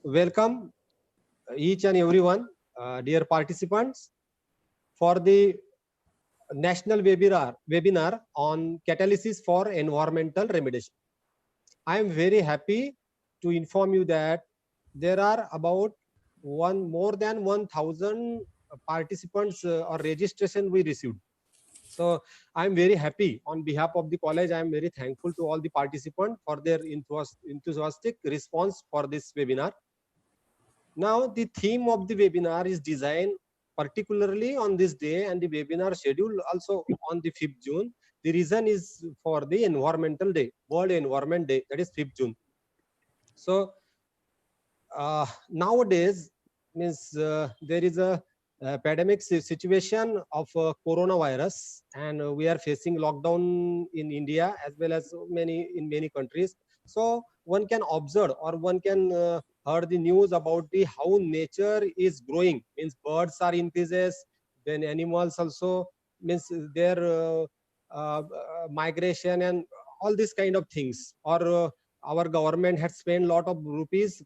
Welcome each and everyone, dear participants, for the national webinar on catalysis for environmental remediation. I am very happy to inform you that there are about more than 1,000 participants or registration we received. So I am very happy on behalf of the college. I am very thankful to all the participants for their enthusiastic response for this webinar. Now, the theme of the webinar is designed particularly on this day, and the webinar schedule also on the 5th June. The reason is for the Environmental Day, World Environment Day, that is 5th June. So, nowadays, means there is a pandemic situation of coronavirus, and we are facing lockdown in India as well as in many countries. So one can observe or one can heard the news about the how nature is growing, means birds are increases, then animals also, means their migration and all these kind of things. Or our government had spent lot of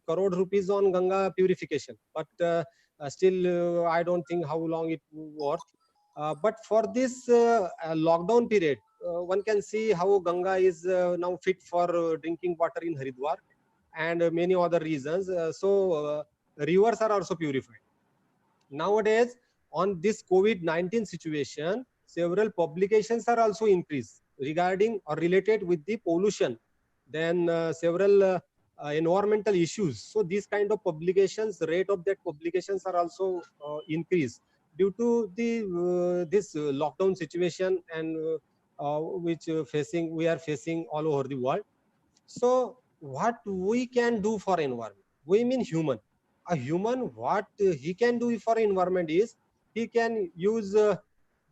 crore rupees on Ganga purification, but still I don't think how long it worth. But for this lockdown period, one can see how Ganga is now fit for drinking water in Haridwar, and many other reasons. Rivers are also purified. Nowadays, on this COVID-19 situation, several publications are also increased regarding or related with the pollution, then several environmental issues. So these kind of publications, rate of that publications are also increased due to the this lockdown situation, and which we are facing all over the world. So what we can do for environment? We mean human. A human, what he can do for environment is he can use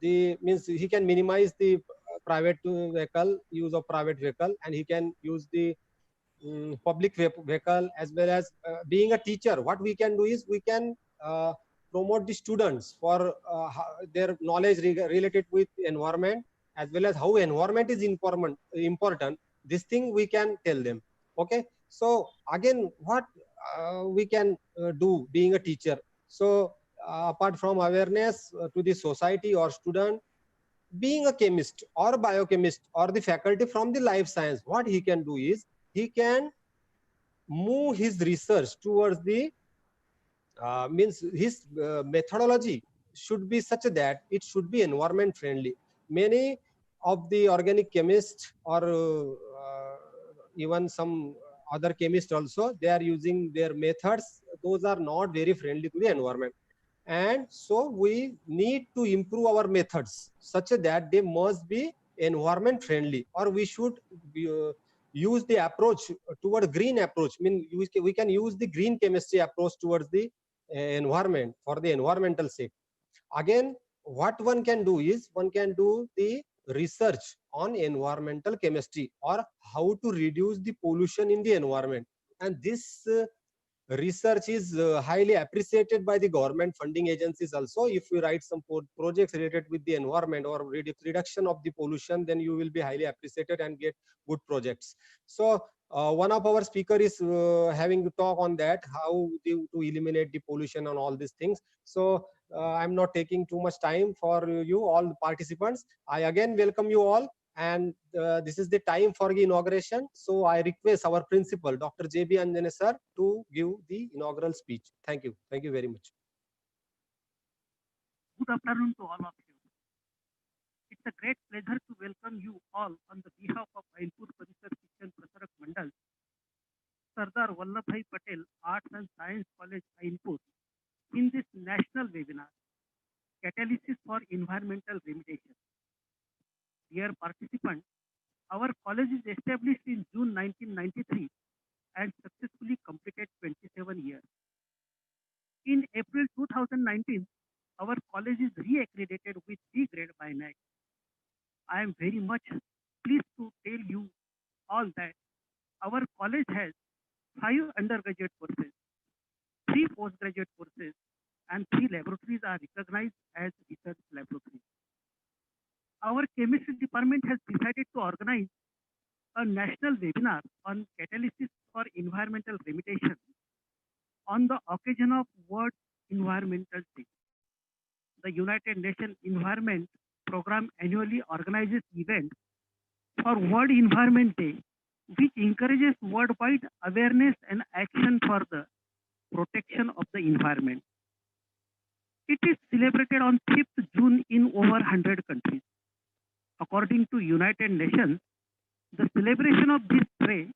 he can minimize the private vehicle use of private vehicle, and he can use the public vehicle, as well as being a teacher. What we can do is we can promote the students for their knowledge related with environment, as well as how environment is important. This thing we can tell them. Okay, so again, what we can do being a teacher. So apart from awareness to the society or student, being a chemist or biochemist or the faculty from the life science, what he can do is he can move his research towards the means his methodology should be such that it should be environment friendly. Many of the organic chemists or even some other chemists also, they are using their methods, those are not very friendly to the environment. And so we need to improve our methods such that they must be environment friendly, or we should be, use the approach toward green approach. I mean, we can use the green chemistry approach towards the environment for the environmental sake. Again, what one can do is one can do the research on environmental chemistry, or how to reduce the pollution in the environment. And this research is highly appreciated by the government funding agencies also. If you write some projects related with the environment or reduction of the pollution, then you will be highly appreciated and get good projects. So one of our speaker is having to talk on that, how to eliminate the pollution and all these things. So I'm not taking too much time for you all participants. I again welcome you all, and this is the time for the inauguration. So I request our principal, Dr. J.B. Anjane sir, to give the inaugural speech. Thank you. Thank you very much. Good afternoon to all of you. It's a great pleasure to welcome you all on the behalf of Ainpur Parisar Shikshan Prasarak Mandal, Sardar Vallabhbhai Patel Arts and Science College, Ainpur, in this national webinar, Catalysis for Environmental Remediation. Dear participants, our college is established in June 1993 and successfully completed 27 years. In April 2019, our college is re-accredited with C grade by NAC. I am very much pleased to tell you all that our college has 5 undergraduate courses, 3 postgraduate courses, and 3 laboratories are recognized as research laboratories. Our chemistry department has decided to organize a national webinar on catalysis for environmental remediation On the occasion of World Environmental Day, the United Nations Environment Program annually organizes events for World Environment Day, which encourages worldwide awareness and action for the protection of the environment. It is celebrated on 5th June in over 100 countries. According to United Nations, the celebration of this day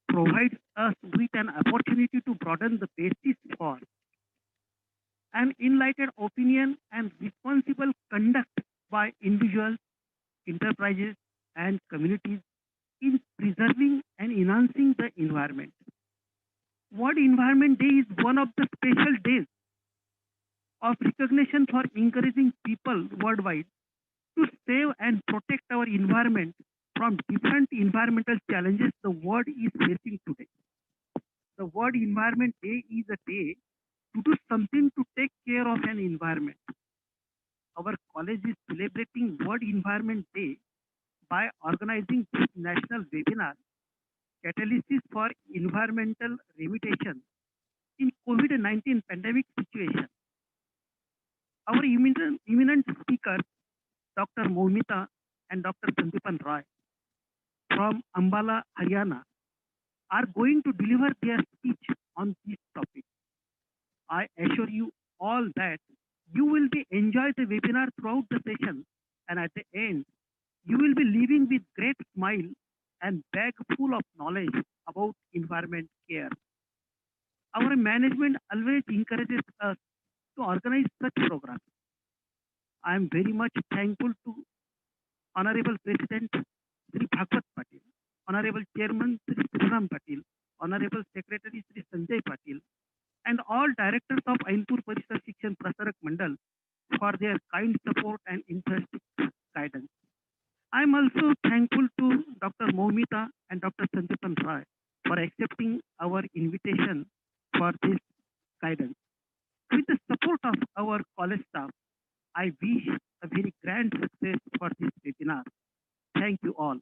provides us with an opportunity to broaden the basis for an enlightened opinion and responsible conduct by individuals, enterprises, and communities in preserving and enhancing the environment. World Environment Day is one of the special days of recognition for encouraging people worldwide to save and protect our environment from different environmental challenges the world is facing today. The World Environment Day is a day to do something to take care of an environment. Our college is celebrating World Environment Day by organizing this national webinar, Catalysis for Environmental Remediation in COVID-19 pandemic situation. Our eminent speakers, Dr. Moumita and Dr. Sandipan Roy from Ambala, Haryana, are going to deliver their speech on this topic. I assure you all that you will be enjoy the webinar throughout the session, and at the end, you will be leaving with great smile and bag full of knowledge about environment care. Our management always encourages us to organize such programs. I am very much thankful to Honorable President Sri Bhagwat Patil, Honorable Chairman Sri Sriram Patil, Honorable Secretary Sri Sanjay Patil, and all directors of Ainpur Parisar Shikshan Prasarak Mandal for their kind support and enthusiastic guidance. I am also thankful to Dr. Moumita and Dr. Sandipan Roy for accepting our invitation for this guidance. With the support of our college staff, I wish a very grand success for this webinar. Thank you all.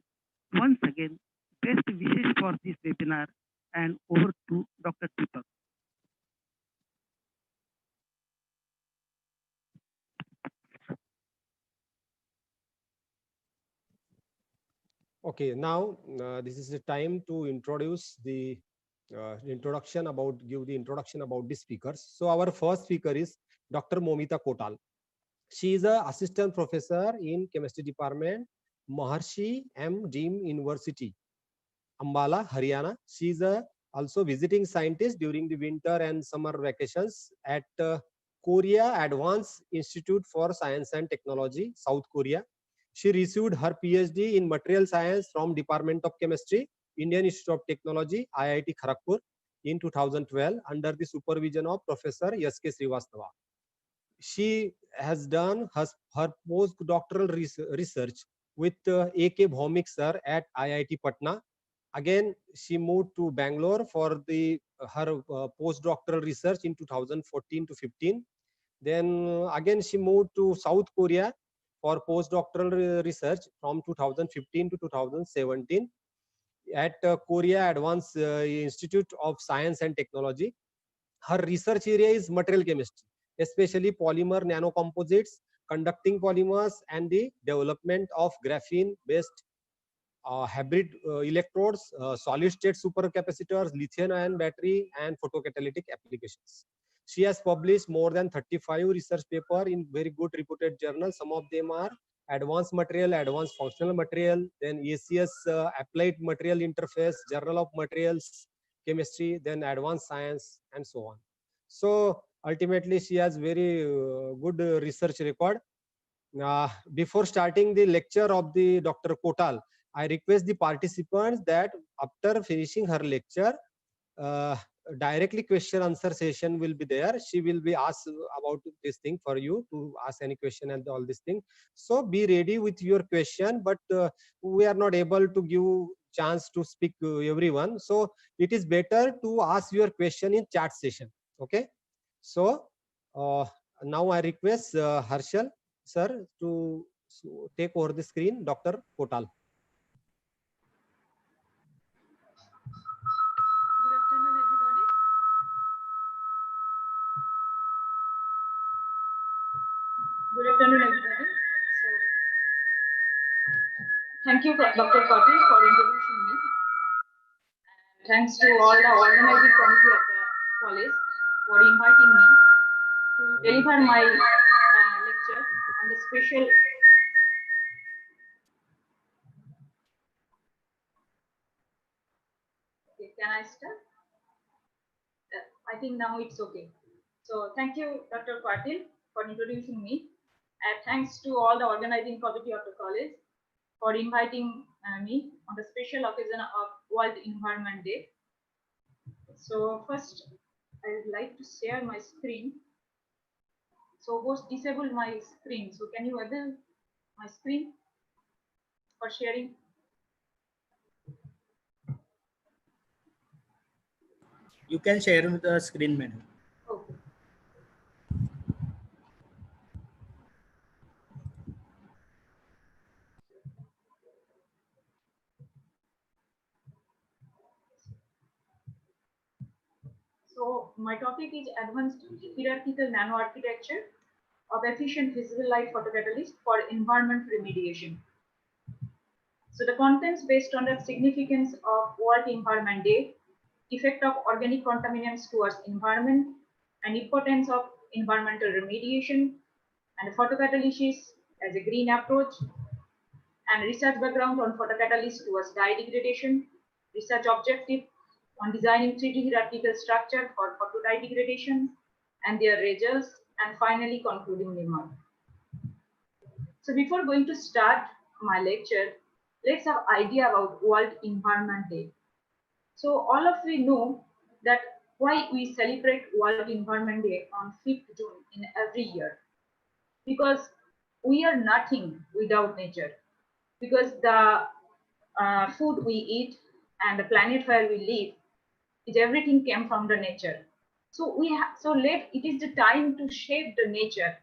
Once again, best wishes for this webinar, and over to Dr. Deepak. Okay, now this is the time to introduce the give the introduction about the speakers. So our first speaker is Dr. Moumita Kotal. She is an assistant professor in chemistry department, Maharshi M. Deem University, Ambala, Haryana. She is also visiting scientist during the winter and summer vacations at Korea Advanced Institute for Science and Technology, South Korea. She received her PhD in material science from Department of Chemistry, Indian Institute of Technology, IIT Kharagpur in 2012 under the supervision of Professor S.K. Srivastava. She has done her postdoctoral research with A.K. Bhaumik sir at IIT Patna. Again, she moved to Bangalore for her postdoctoral research in 2014 to 15. Then again, she moved to South Korea for postdoctoral research from 2015 to 2017 at Korea Advanced Institute of Science and Technology. Her research area is material chemistry, especially polymer nanocomposites, conducting polymers, and the development of graphene-based hybrid electrodes, solid-state supercapacitors, lithium-ion battery, and photocatalytic applications. She has published more than 35 research papers in very good reputed journals. Some of them are Advanced Material, Advanced Functional Material, then ACS Applied Material Interface, Journal of Materials Chemistry, then Advanced Science, and so on. So ultimately, she has very good research record. Before starting the lecture of the Dr. Kotal, I request the participants that after finishing her lecture, directly question answer session will be there. She will be asked about this thing for you to ask any question and all this thing. So be ready with your question, but we are not able to give chance to speak everyone. So it is better to ask your question in chat session. Okay. So now I request Harshal sir to take over the screen. Dr. Kotal. Good afternoon, everybody. Good afternoon, everybody. So, thank you, Dr. Patil, for introducing me. And thanks to all the organizing committee of the college for inviting me to deliver my lecture on the special. Okay, can I start? I think now it's okay. So, thank you, Dr. Patil, for introducing me. And thanks to all the organizing committee of the college for inviting me on the special occasion of World Environment Day. So first, I would like to share my screen. So host disabled my screen. So can you enable my screen for sharing? You can share the screen, madam. Okay. So my topic is advanced hierarchical nanoarchitecture of efficient visible light photocatalyst for environment remediation. So the contents based on the significance of World Environment Day, effect of organic contaminants towards environment, and importance of environmental remediation, and photocatalysis as a green approach, and research background on photocatalysis towards dye degradation, research objective on designing 3D hierarchical structure for photodye degradation and their results, and finally concluding remark. So before going to start my lecture, let's have idea about World Environment Day. So all of we know that why we celebrate World Environment Day on 5th June in every year. Because we are nothing without nature. Because the food we eat and the planet where we live is everything came from the nature. So it is the time to shape the nature.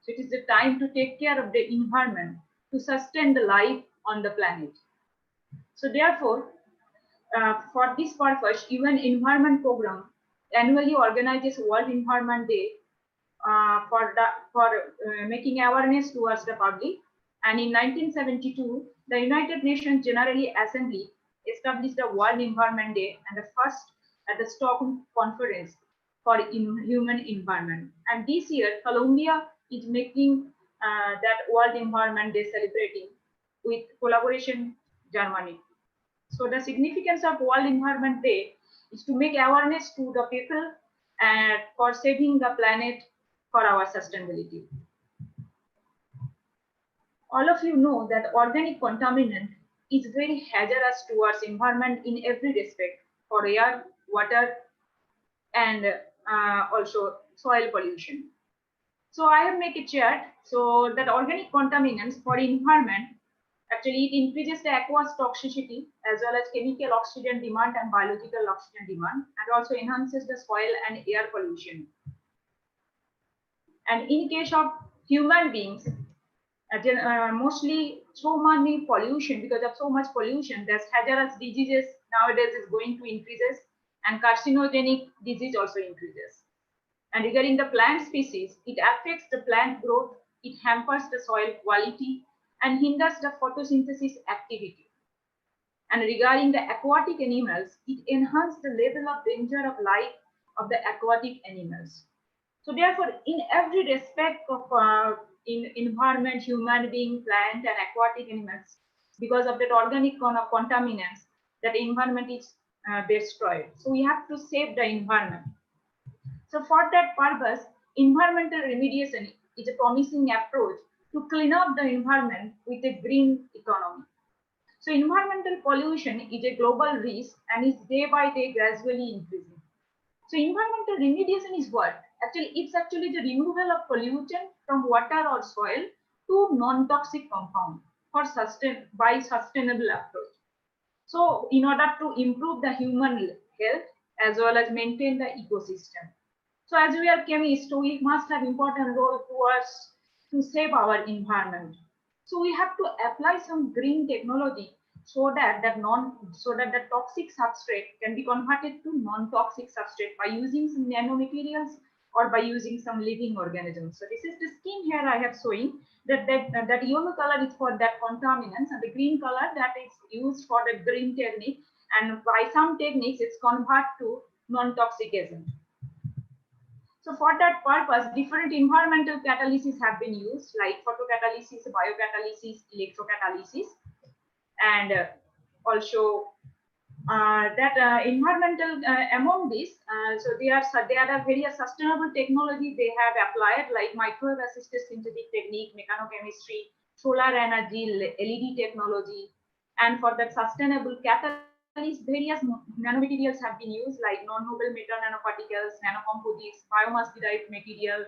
So it is the time to take care of the environment to sustain the life on the planet. So therefore, for this purpose, UN Environment Program annually organizes World Environment Day for making awareness towards the public. And in 1972, the United Nations General Assembly established the World Environment Day and the first at the Stockholm Conference for Human Environment. And this year, Colombia is making that World Environment Day celebrating with collaboration Germany. So the significance of World Environment Day is to make awareness to the people and for saving the planet for our sustainability. All of you know that organic contaminant is very hazardous towards environment in every respect for air, water, and also soil pollution. So I have made a chart so that organic contaminants for environment actually it increases the aqueous toxicity as well as chemical oxygen demand and biological oxygen demand, and also enhances the soil and air pollution. And in case of human beings, mostly so many pollution, because of so much pollution, there's hazardous diseases nowadays is going to increases, and carcinogenic disease also increases. And regarding the plant species, it affects the plant growth, it hampers the soil quality, and hinders the photosynthesis activity. And regarding the aquatic animals, it enhances the level of danger of life of the aquatic animals. So therefore, in every respect of in environment, human being, plant, and aquatic animals, because of that organic contaminants, that environment is destroyed. So we have to save the environment. So for that purpose, environmental remediation is a promising approach to clean up the environment with a green economy. So environmental pollution is a global risk and is day by day gradually increasing. So environmental remediation is what? Actually, it's actually the removal of pollutant from water or soil to non-toxic compound by sustainable approach. So in order to improve the human health as well as maintain the ecosystem. So as we are chemists, we must have important role towards to save our environment. So we have to apply some green technology so that the toxic substrate can be converted to non-toxic substrate by using some nanomaterials or by using some living organisms. So this is the scheme here I have showing that yellow color is for that contaminants and the green color that is used for the green technique, and by some techniques it's convert to non-toxic agent. So for that purpose, different environmental catalysis have been used like photocatalysis, biocatalysis, electrocatalysis, and also environmental among these, so there are various sustainable technology they have applied like microwave assisted synthetic technique, mechanochemistry, solar energy, LED technology, and for that sustainable catalyst, various nanomaterials have been used like non-noble metal nanoparticles, nanocomposites, biomass derived material,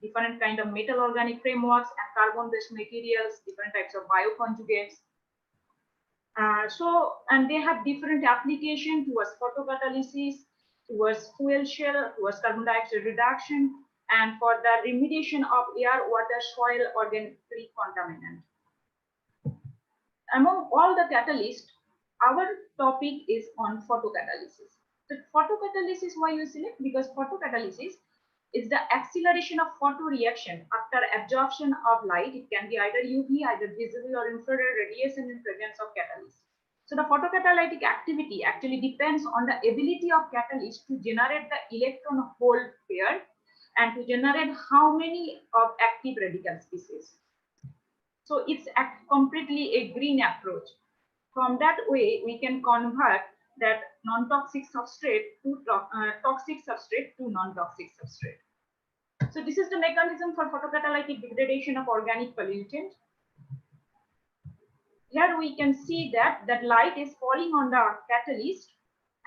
different kind of metal organic frameworks and carbon-based materials, different types of bioconjugates. And they have different application towards photocatalysis, towards fuel shell, towards carbon dioxide reduction, and for the remediation of air, water, soil, organic contaminant. Among all the catalysts, our topic is on photocatalysis. So photocatalysis, why you select? Because photocatalysis is the acceleration of photoreaction after absorption of light. It can be either UV, either visible or infrared radiation in presence of catalyst. So the photocatalytic activity actually depends on the ability of catalyst to generate the electron hole pair and to generate how many of active radical species. So it's completely a green approach. From that way, we can convert that non-toxic substrate to toxic substrate to non-toxic substrate. So this is the mechanism for photocatalytic degradation of organic pollutant. Here we can see that light is falling on the catalyst,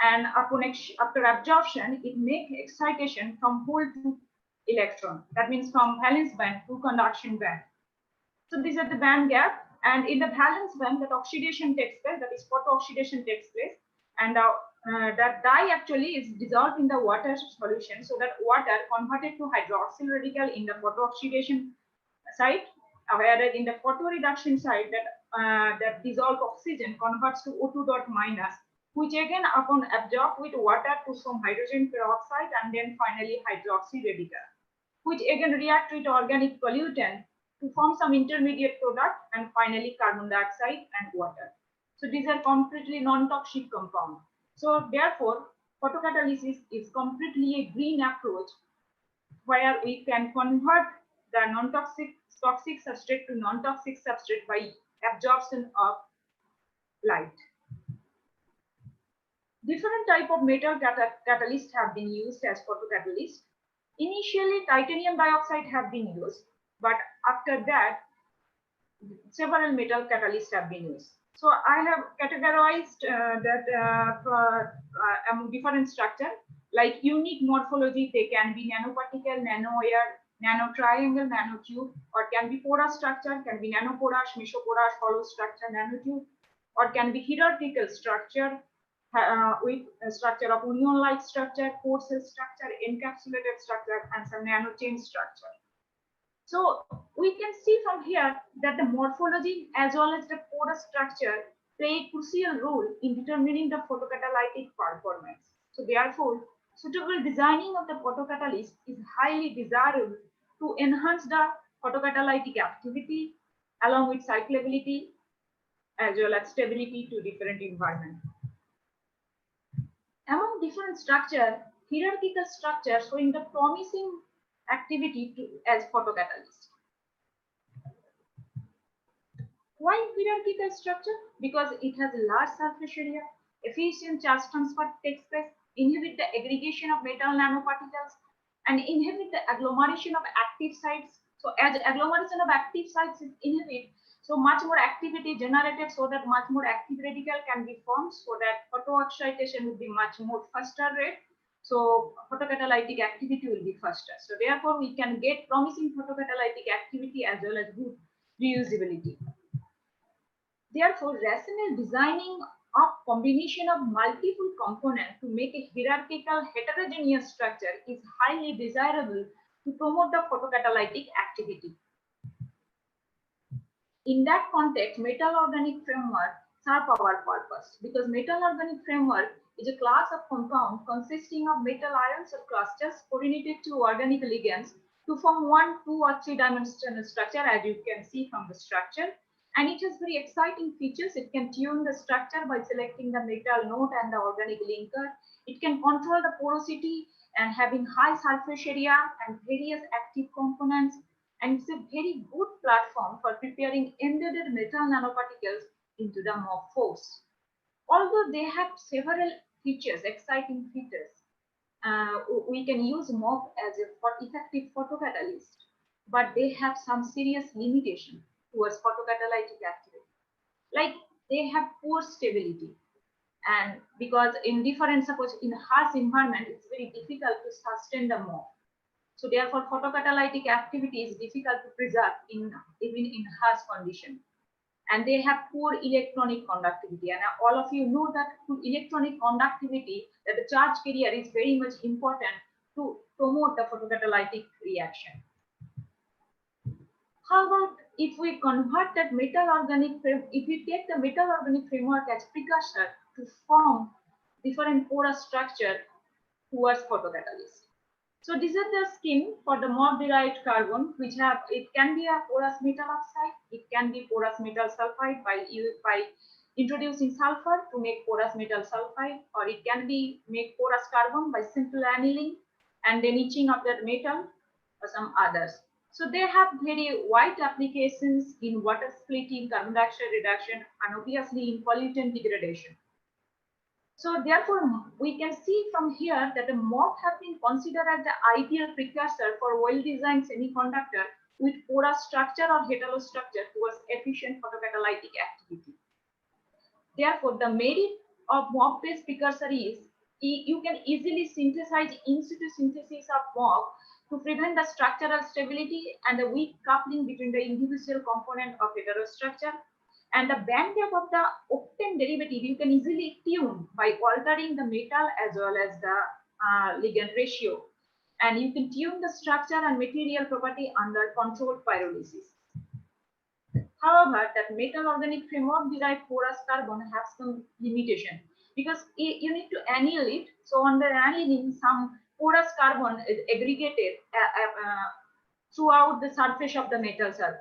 and after absorption, it makes excitation from hole to electron. That means from valence band to conduction band. So these are the band gap, and in the valence band, that oxidation takes place, that is photooxidation takes place, and that dye actually is dissolved in the water solution, so that water converted to hydroxyl radical in the photooxidation side, whereas in the photoreduction side, that dissolved oxygen converts to O2 dot minus, which again upon absorbed with water to some hydrogen peroxide and then finally hydroxy radical, which again react with organic pollutant to form some intermediate product and finally carbon dioxide and water. So these are completely non-toxic compound. So therefore, photocatalysis is completely a green approach where we can convert the non-toxic toxic substrate to non-toxic substrate by absorption of light. Different type of metal catalysts have been used as photocatalysts. Initially, titanium dioxide have been used, but after that, several metal catalysts have been used. So I have categorized among different structure, like unique morphology. They can be nanoparticle, nano-air, nano-triangle, nanotube, or can be porous structure, can be nanoporous, mesoporous, hollow structure, nanotube, or can be hierarchical structure with a structure of onion-like structure, core cell structure, encapsulated structure, and some nanochain structure. So we can see from here that the morphology as well as the porous structure play a crucial role in determining the photocatalytic performance. So therefore, suitable designing of the photocatalyst is highly desirable to enhance the photocatalytic activity along with cyclability as well as stability to different environment. Among different structure, hierarchical structure showing the promising activity as photocatalyst. Why hierarchical structure? Because it has a large surface area, efficient charge transfer takes place, inhibit the aggregation of metal nanoparticles, and inhibit the agglomeration of active sites. So as agglomeration of active sites is inhibit, so much more activity generated, so that much more active radical can be formed, so that photoexcitation will be much more faster rate. So photocatalytic activity will be faster. So therefore, we can get promising photocatalytic activity as well as good reusability. Therefore, rational designing of combination of multiple components to make a hierarchical heterogeneous structure is highly desirable to promote the photocatalytic activity. In that context, metal organic framework serve our purpose, because metal organic framework is a class of compound consisting of metal ions or clusters coordinated to organic ligands to form 1, 2, or 3-dimensional structure, as you can see from the structure. And it has very exciting features. It can tune the structure by selecting the metal node and the organic linker. It can control the porosity and having high surface area and various active components. And it's a very good platform for preparing embedded metal nanoparticles into the MOF force. Although they have several features, exciting features, we can use MOF as a effective photocatalyst, but they have some serious limitation towards photocatalytic activity. Like they have poor stability, and because in different, suppose in harsh environment, it's very difficult to sustain the MOF. So therefore, photocatalytic activity is difficult to preserve even in harsh condition. And they have poor electronic conductivity. And all of you know that electronic conductivity, that the charge carrier is very much important to promote the photocatalytic reaction. How about if we convert that metal organic frame, if we take the metal organic framework as precursor to form different porous structure towards photocatalyst. So this is the scheme for the MOF derived carbon, which have, it can be a porous metal oxide, it can be porous metal sulfide by introducing sulfur to make porous metal sulfide, or it can be make porous carbon by simple annealing and then etching of that metal or some others. So they have very wide applications in water splitting, carbon dioxide reduction, and obviously in pollutant degradation. So therefore, we can see from here that the MOF have been considered as the ideal precursor for well-designed semiconductor with porous structure or heterostructure towards efficient photocatalytic activity. Therefore, the merit of MOF-based precursor is you can easily synthesize in situ synthesis of MOF to prevent the structural stability and the weak coupling between the individual component of heterostructure. And the band gap of the octane derivative you can easily tune by altering the metal as well as the ligand ratio. And you can tune the structure and material property under controlled pyrolysis. However, that metal organic framework derived porous carbon has some limitation because you need to anneal it. So under annealing, some porous carbon is aggregated throughout the surface of the metal cell.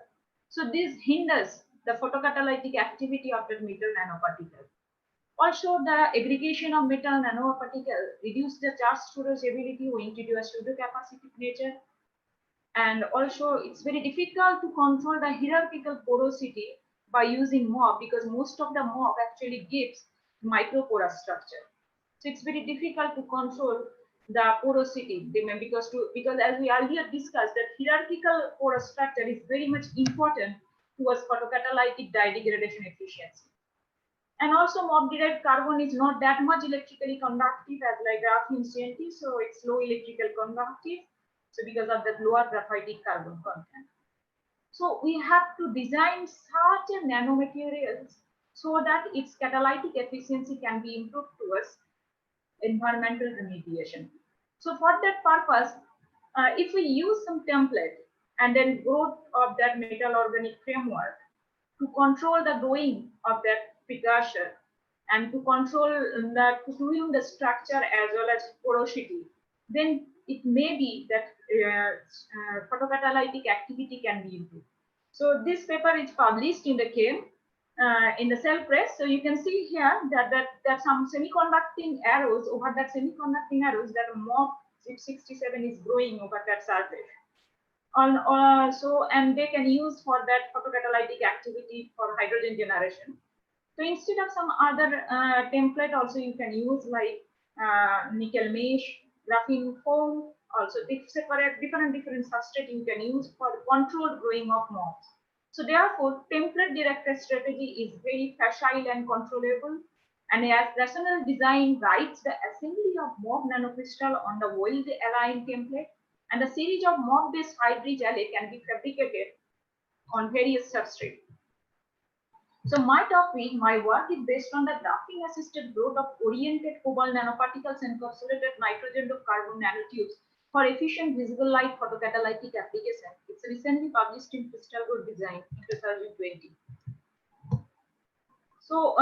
So this hinders the photocatalytic activity of the metal nanoparticle. Also, the aggregation of metal nanoparticle reduces the charge storage ability owing to a pseudo-capacitive nature. And also, it's very difficult to control the hierarchical porosity by using MOF because most of the MOF actually gives microporous structure. So it's very difficult to control the porosity because as we earlier discussed, that hierarchical porous structure is very much important towards photocatalytic dye degradation efficiency. And also MOF-derived carbon is not that much electrically conductive as like graphene CNT, so it's low electrical conductive. So because of that lower graphitic carbon content. So we have to design such a nanomaterials so that its catalytic efficiency can be improved towards environmental remediation. So for that purpose, if we use some template and then growth of that metal organic framework to control the growing of that precursor and to control to tune the structure as well as porosity, then it may be that photocatalytic activity can be improved. So this paper is published in the CHEM, in the Cell Press. So you can see here that some semiconducting arrows over that semiconducting arrows that MOF 67 is growing over that surface. And they can use for that photocatalytic activity for hydrogen generation. So instead of some other template, also you can use like nickel mesh, graphene foam, also different substrate you can use for controlled growing of MOFs. So therefore, template directed strategy is very facile and controllable. And as rational design guides the assembly of MOF nanocrystal on the well-aligned template, and a series of MOF-based hybrid alloy can be fabricated on various substrates. So my topic, my work is based on the graphene-assisted growth of oriented cobalt nanoparticles encapsulated nitrogen to carbon nanotubes for efficient visible light photocatalytic application. It's recently published in Crystal Growth Design in 2020. So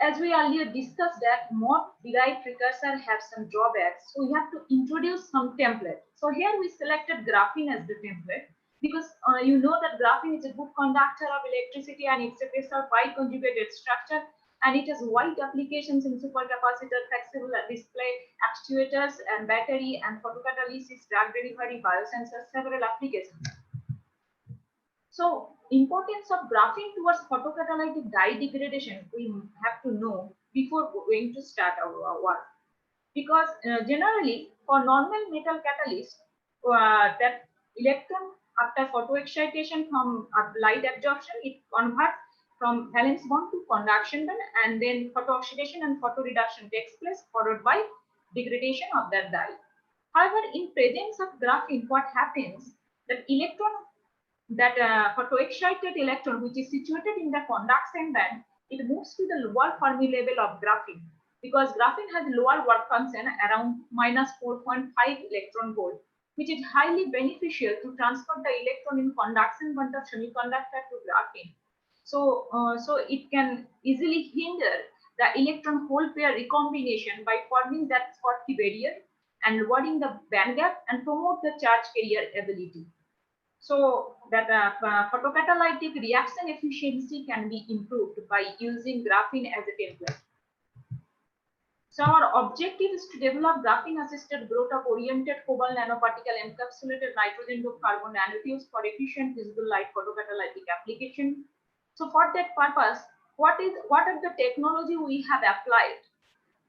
as we earlier discussed that mock-derived precursor have some drawbacks. So we have to introduce some template. So here we selected graphene as the template because you know that graphene is a good conductor of electricity and it's a pressure biconjugated structure, and it has wide applications in supercapacitor, flexible display, actuators and battery and photocatalysis, drug delivery, biosensors, several applications. So importance of graphene towards photocatalytic dye degradation we have to know before going to start our work, because generally for normal metal catalyst that electron after photoexcitation from light absorption it converts from valence bond to conduction band, and then photooxidation and photoreduction takes place followed by degradation of that dye. However, in presence of graphene, what happens that electron that photoexcited electron which is situated in the conduction band, it moves to the lower Fermi level of graphene, because graphene has lower work function around minus 4.5 electron volt, which is highly beneficial to transfer the electron in conduction band of semiconductor to graphene. So, so it can easily hinder the electron hole pair recombination by forming that Schottky barrier and lowering the band gap and promote the charge carrier ability. So that photocatalytic reaction efficiency can be improved by using graphene as a template. So our objective is to develop graphene-assisted growth of oriented cobalt nanoparticle encapsulated nitrogen doped carbon nanotubes for efficient visible light photocatalytic application. So for that purpose, what are the technology we have applied?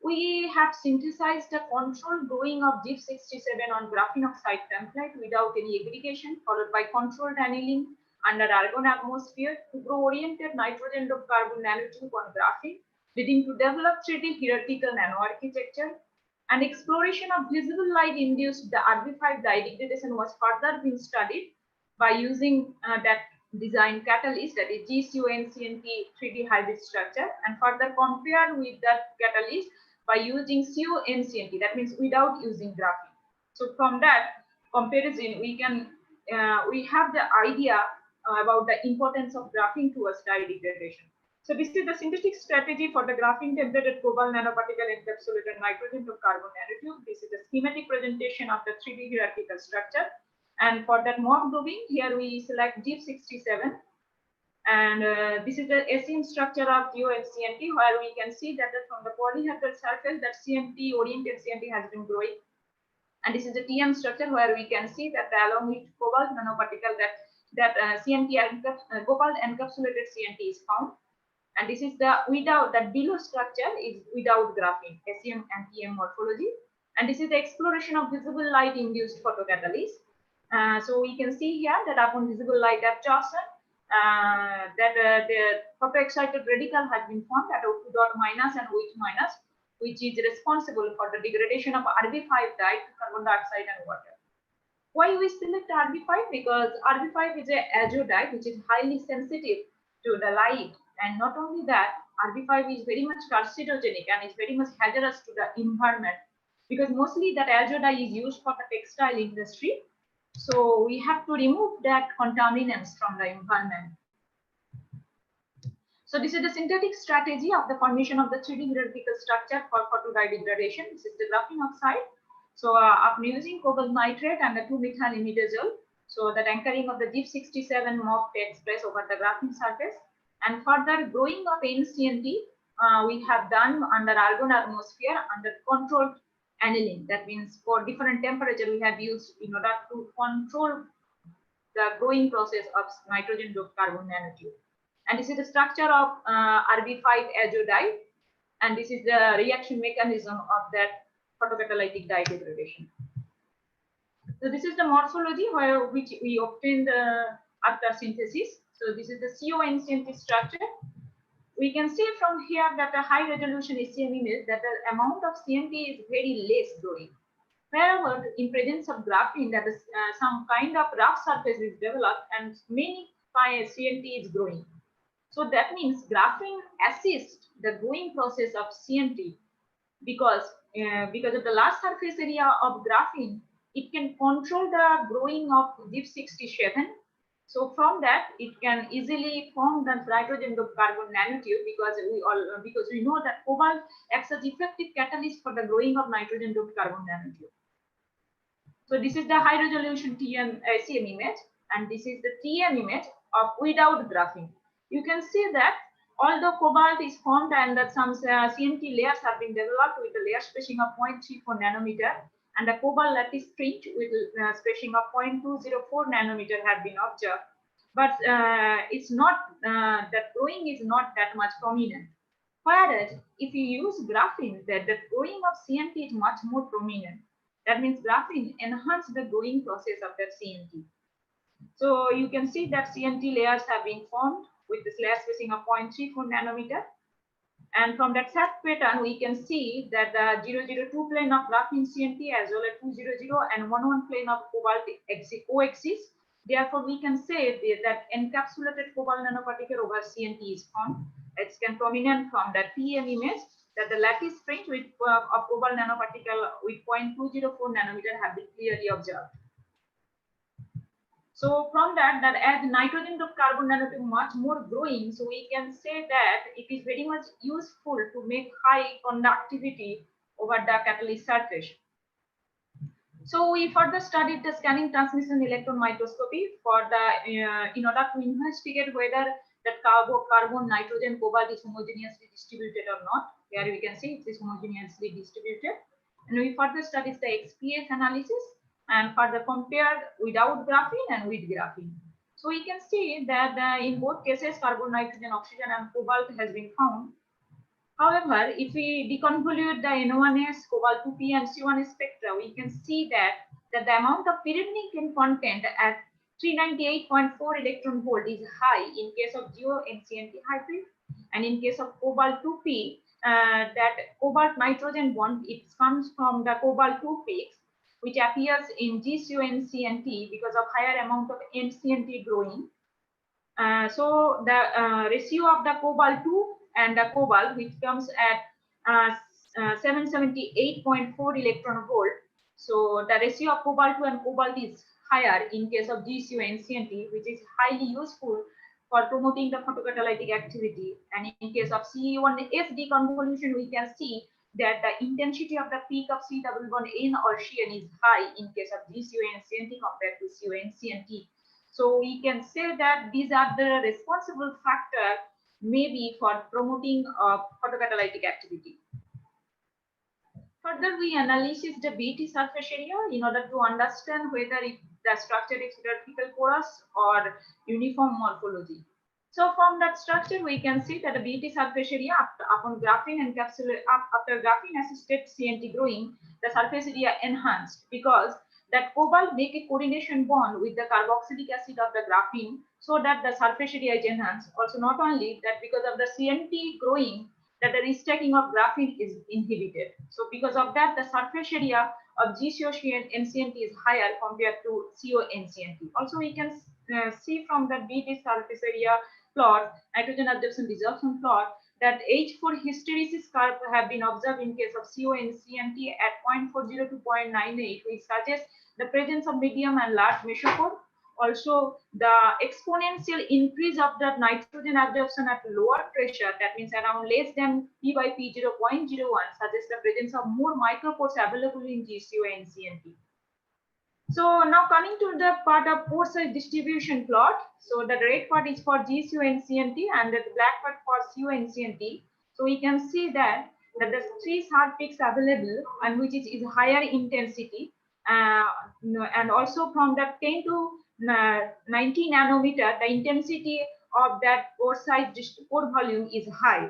We have synthesized a controlled growing of GIF67 on graphene oxide template without any aggregation, followed by controlled annealing under argon atmosphere to grow oriented nitrogen doped carbon nanotube on graphene, leading to develop 3D hierarchical nanoarchitecture. And exploration of visible light induced the RB5 dye degradation was further being studied by using that design catalyst, that is GCONCNT 3D hybrid structure, and further compared with that catalyst by using CONCNT, that means without using graphene. So from that comparison, we can we have the idea about the importance of graphene towards dye degradation. So this is the synthetic strategy for the graphene templated cobalt nanoparticle encapsulated nitrogen to carbon nanotube. This is the schematic presentation of the 3D hierarchical structure. And for that mock doping, here we select GIF67. And this is the SEM structure of GeoCNT, where we can see that from the polyhedral surface that CNT, oriented CNT has been growing. And this is the TM structure where we can see that along with cobalt nanoparticle that CNT cobalt encapsulated CNT is found. And this is the without that below structure is without graphene, SEM and TM morphology. And this is the exploration of visible light induced photocatalysis. So we can see here that upon visible light absorption, the photoexcited radical has been formed at O2 dot minus and OH minus, which is responsible for the degradation of RB5 dye to carbon dioxide and water. Why we select RB5? Because RB5 is a azo dye which is highly sensitive to the light, and not only that, RB5 is very much carcinogenic and is very much hazardous to the environment, because mostly that azo dye is used for the textile industry. So we have to remove that contaminants from the environment. So this is the synthetic strategy of the formation of the 3D hierarchical structure for photodye degradation. This is the graphene oxide. So after using cobalt nitrate and the 2-methyl imidazole, so that anchoring of the GIF67 MOF takes place over the graphene surface. And further growing of NCNT we have done under argon atmosphere under controlled annealing. That means for different temperature we have used in order to control the growing process of nitrogen doped carbon nanotube. And this is the structure of RB5 azo dye, and this is the reaction mechanism of that photocatalytic dye degradation. So this is the morphology which we obtained after synthesis. So this is the CONCNT structure. We can see from here that a high resolution SEM image that the amount of CNT is very less growing. However, in presence of graphene, that is some kind of rough surface is developed and many CNT is growing. So that means graphene assists the growing process of CNT because of the large surface area of graphene, it can control the growing of GIF67. So from that, it can easily form the nitrogen to carbon nanotube because we know that cobalt acts as effective catalyst for the growing of nitrogen to carbon nanotube. So this is the high resolution CM image, and this is the TM image of without graphene. You can see that although cobalt is formed and that some CNT layers have been developed with a layer spacing of 0.34 nanometer, and the cobalt lattice fringe with spacing of 0.204 nanometer have been observed, but it's not that growing is not that much prominent. Whereas if you use graphene, that the growing of CNT is much more prominent. That means graphene enhances the growing process of that CNT. So you can see that CNT layers have been formed with this layer spacing of 0.34 nanometer. And from that SAT pattern, we can see that the 002 plane of graphene CNT as well as 200 and 11 plane of cobalt coexist. Therefore, we can say that encapsulated cobalt nanoparticle over CNT is formed. It's prominent from the TM image that the lattice fringe with of cobalt nanoparticle with 0.204 nanometer have been clearly observed. So from that as nitrogen to carbon nanotube much more growing, so we can say that it is very much useful to make high conductivity over the catalyst surface. So we further studied the scanning transmission electron microscopy for the in order to investigate whether that carbon, nitrogen, cobalt is homogeneously distributed or not. Here we can see it is homogeneously distributed. And we further studied the XPS analysis and further compared without graphene and with graphene. So we can see that in both cases, carbon, nitrogen, oxygen, and cobalt has been found. However, if we deconvolute the NO1s, cobalt 2p, and C1s spectra, we can see that the amount of pyridinic content at 398.4 electron volt is high in case of GeO-NCNT hybrid, and in case of cobalt 2p, that cobalt nitrogen bond, it comes from the cobalt 2 peaks, which appears in GCO-NCNT because of higher amount of NCNT growing. So the ratio of the cobalt 2 and the cobalt, which comes at 778.4 electron volt. So the ratio of cobalt 2 and cobalt is higher in case of GCO-NCNT, which is highly useful for promoting the photocatalytic activity. And in case of CE1S deconvolution, we can see that the intensity of the peak of C double bond N or CN is high in case of GCO-NCNT compared to CO-NCNT. So we can say that these are the responsible factors maybe for promoting photocatalytic activity. Further, we analysis the BT surface area in order to understand whether if the structure is vertical porous or uniform morphology. So from that structure, we can see that the BT surface area after graphene assisted CNT growing, the surface area enhanced because that cobalt make a coordination bond with the carboxylic acid of the graphene so that the surface area is enhanced. Also, not only that, because of the CNT growing, that the restacking of graphene is inhibited. So because of that, the surface area of GCO-NCNT is higher compared to CO-NCNT. Also, we can see from the BT surface area plot, nitrogen absorption desorption plot, that H4 hysteresis curve have been observed in case of CO-NCNT at 0.40 to 0.98, which suggests the presence of medium and large mesopore. Also, the exponential increase of the nitrogen absorption at lower pressure, that means around less than P by P 0.01, suggests the presence of more micropores available in GCO-NCNT. So now coming to the part of pore size distribution plot. So the red part is for GCO-NCNT and the black part for CO-NCNT. So we can see that the three sharp peaks available and which is higher intensity, and also from the 10 to 90 nanometer, the intensity of that pore size pore volume is high.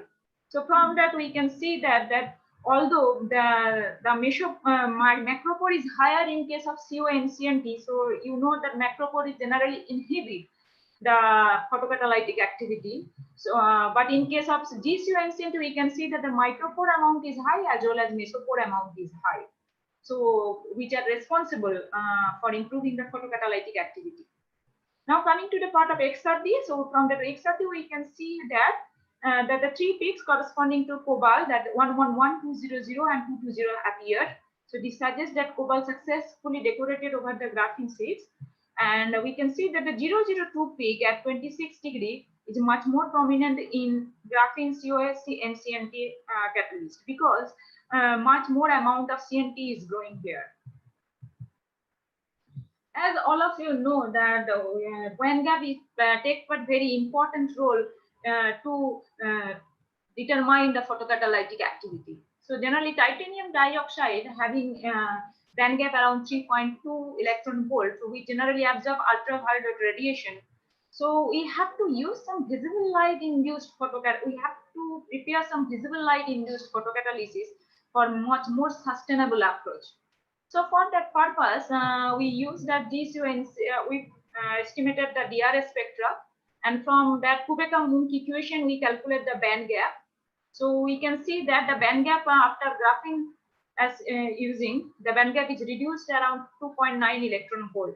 So from that we can see that although the macropore is higher in case of CO-NCNT, so you know that macropore is generally inhibit the photocatalytic activity. So, but in case of GCO-NCNT, we can see that the micropore amount is high as well as mesopore amount is high. So, which are responsible for improving the photocatalytic activity. Now coming to the part of XRD, so from the XRD we can see that that the three peaks corresponding to cobalt, that 111, 200, and 220 appear. So this suggests that cobalt successfully decorated over the graphene sheets. And we can see that the 002 peak at 26 degree is much more prominent in graphene COSC and CNT catalyst, because much more amount of CNT is growing there. As all of you know that band gap is takes a very important role to determine the photocatalytic activity. So generally titanium dioxide having band gap around 3.2 electron volt, so we generally absorb ultraviolet radiation. So we have to use some visible light induced we have to prepare some visible light induced photocatalysis for much more sustainable approach. So for that purpose, we use that DCO, we estimated the DRS spectra, and from that Kubeca-Munk equation, we calculate the band gap. So we can see that the band gap after graphing as using, the band gap is reduced around 2.9 electron volt.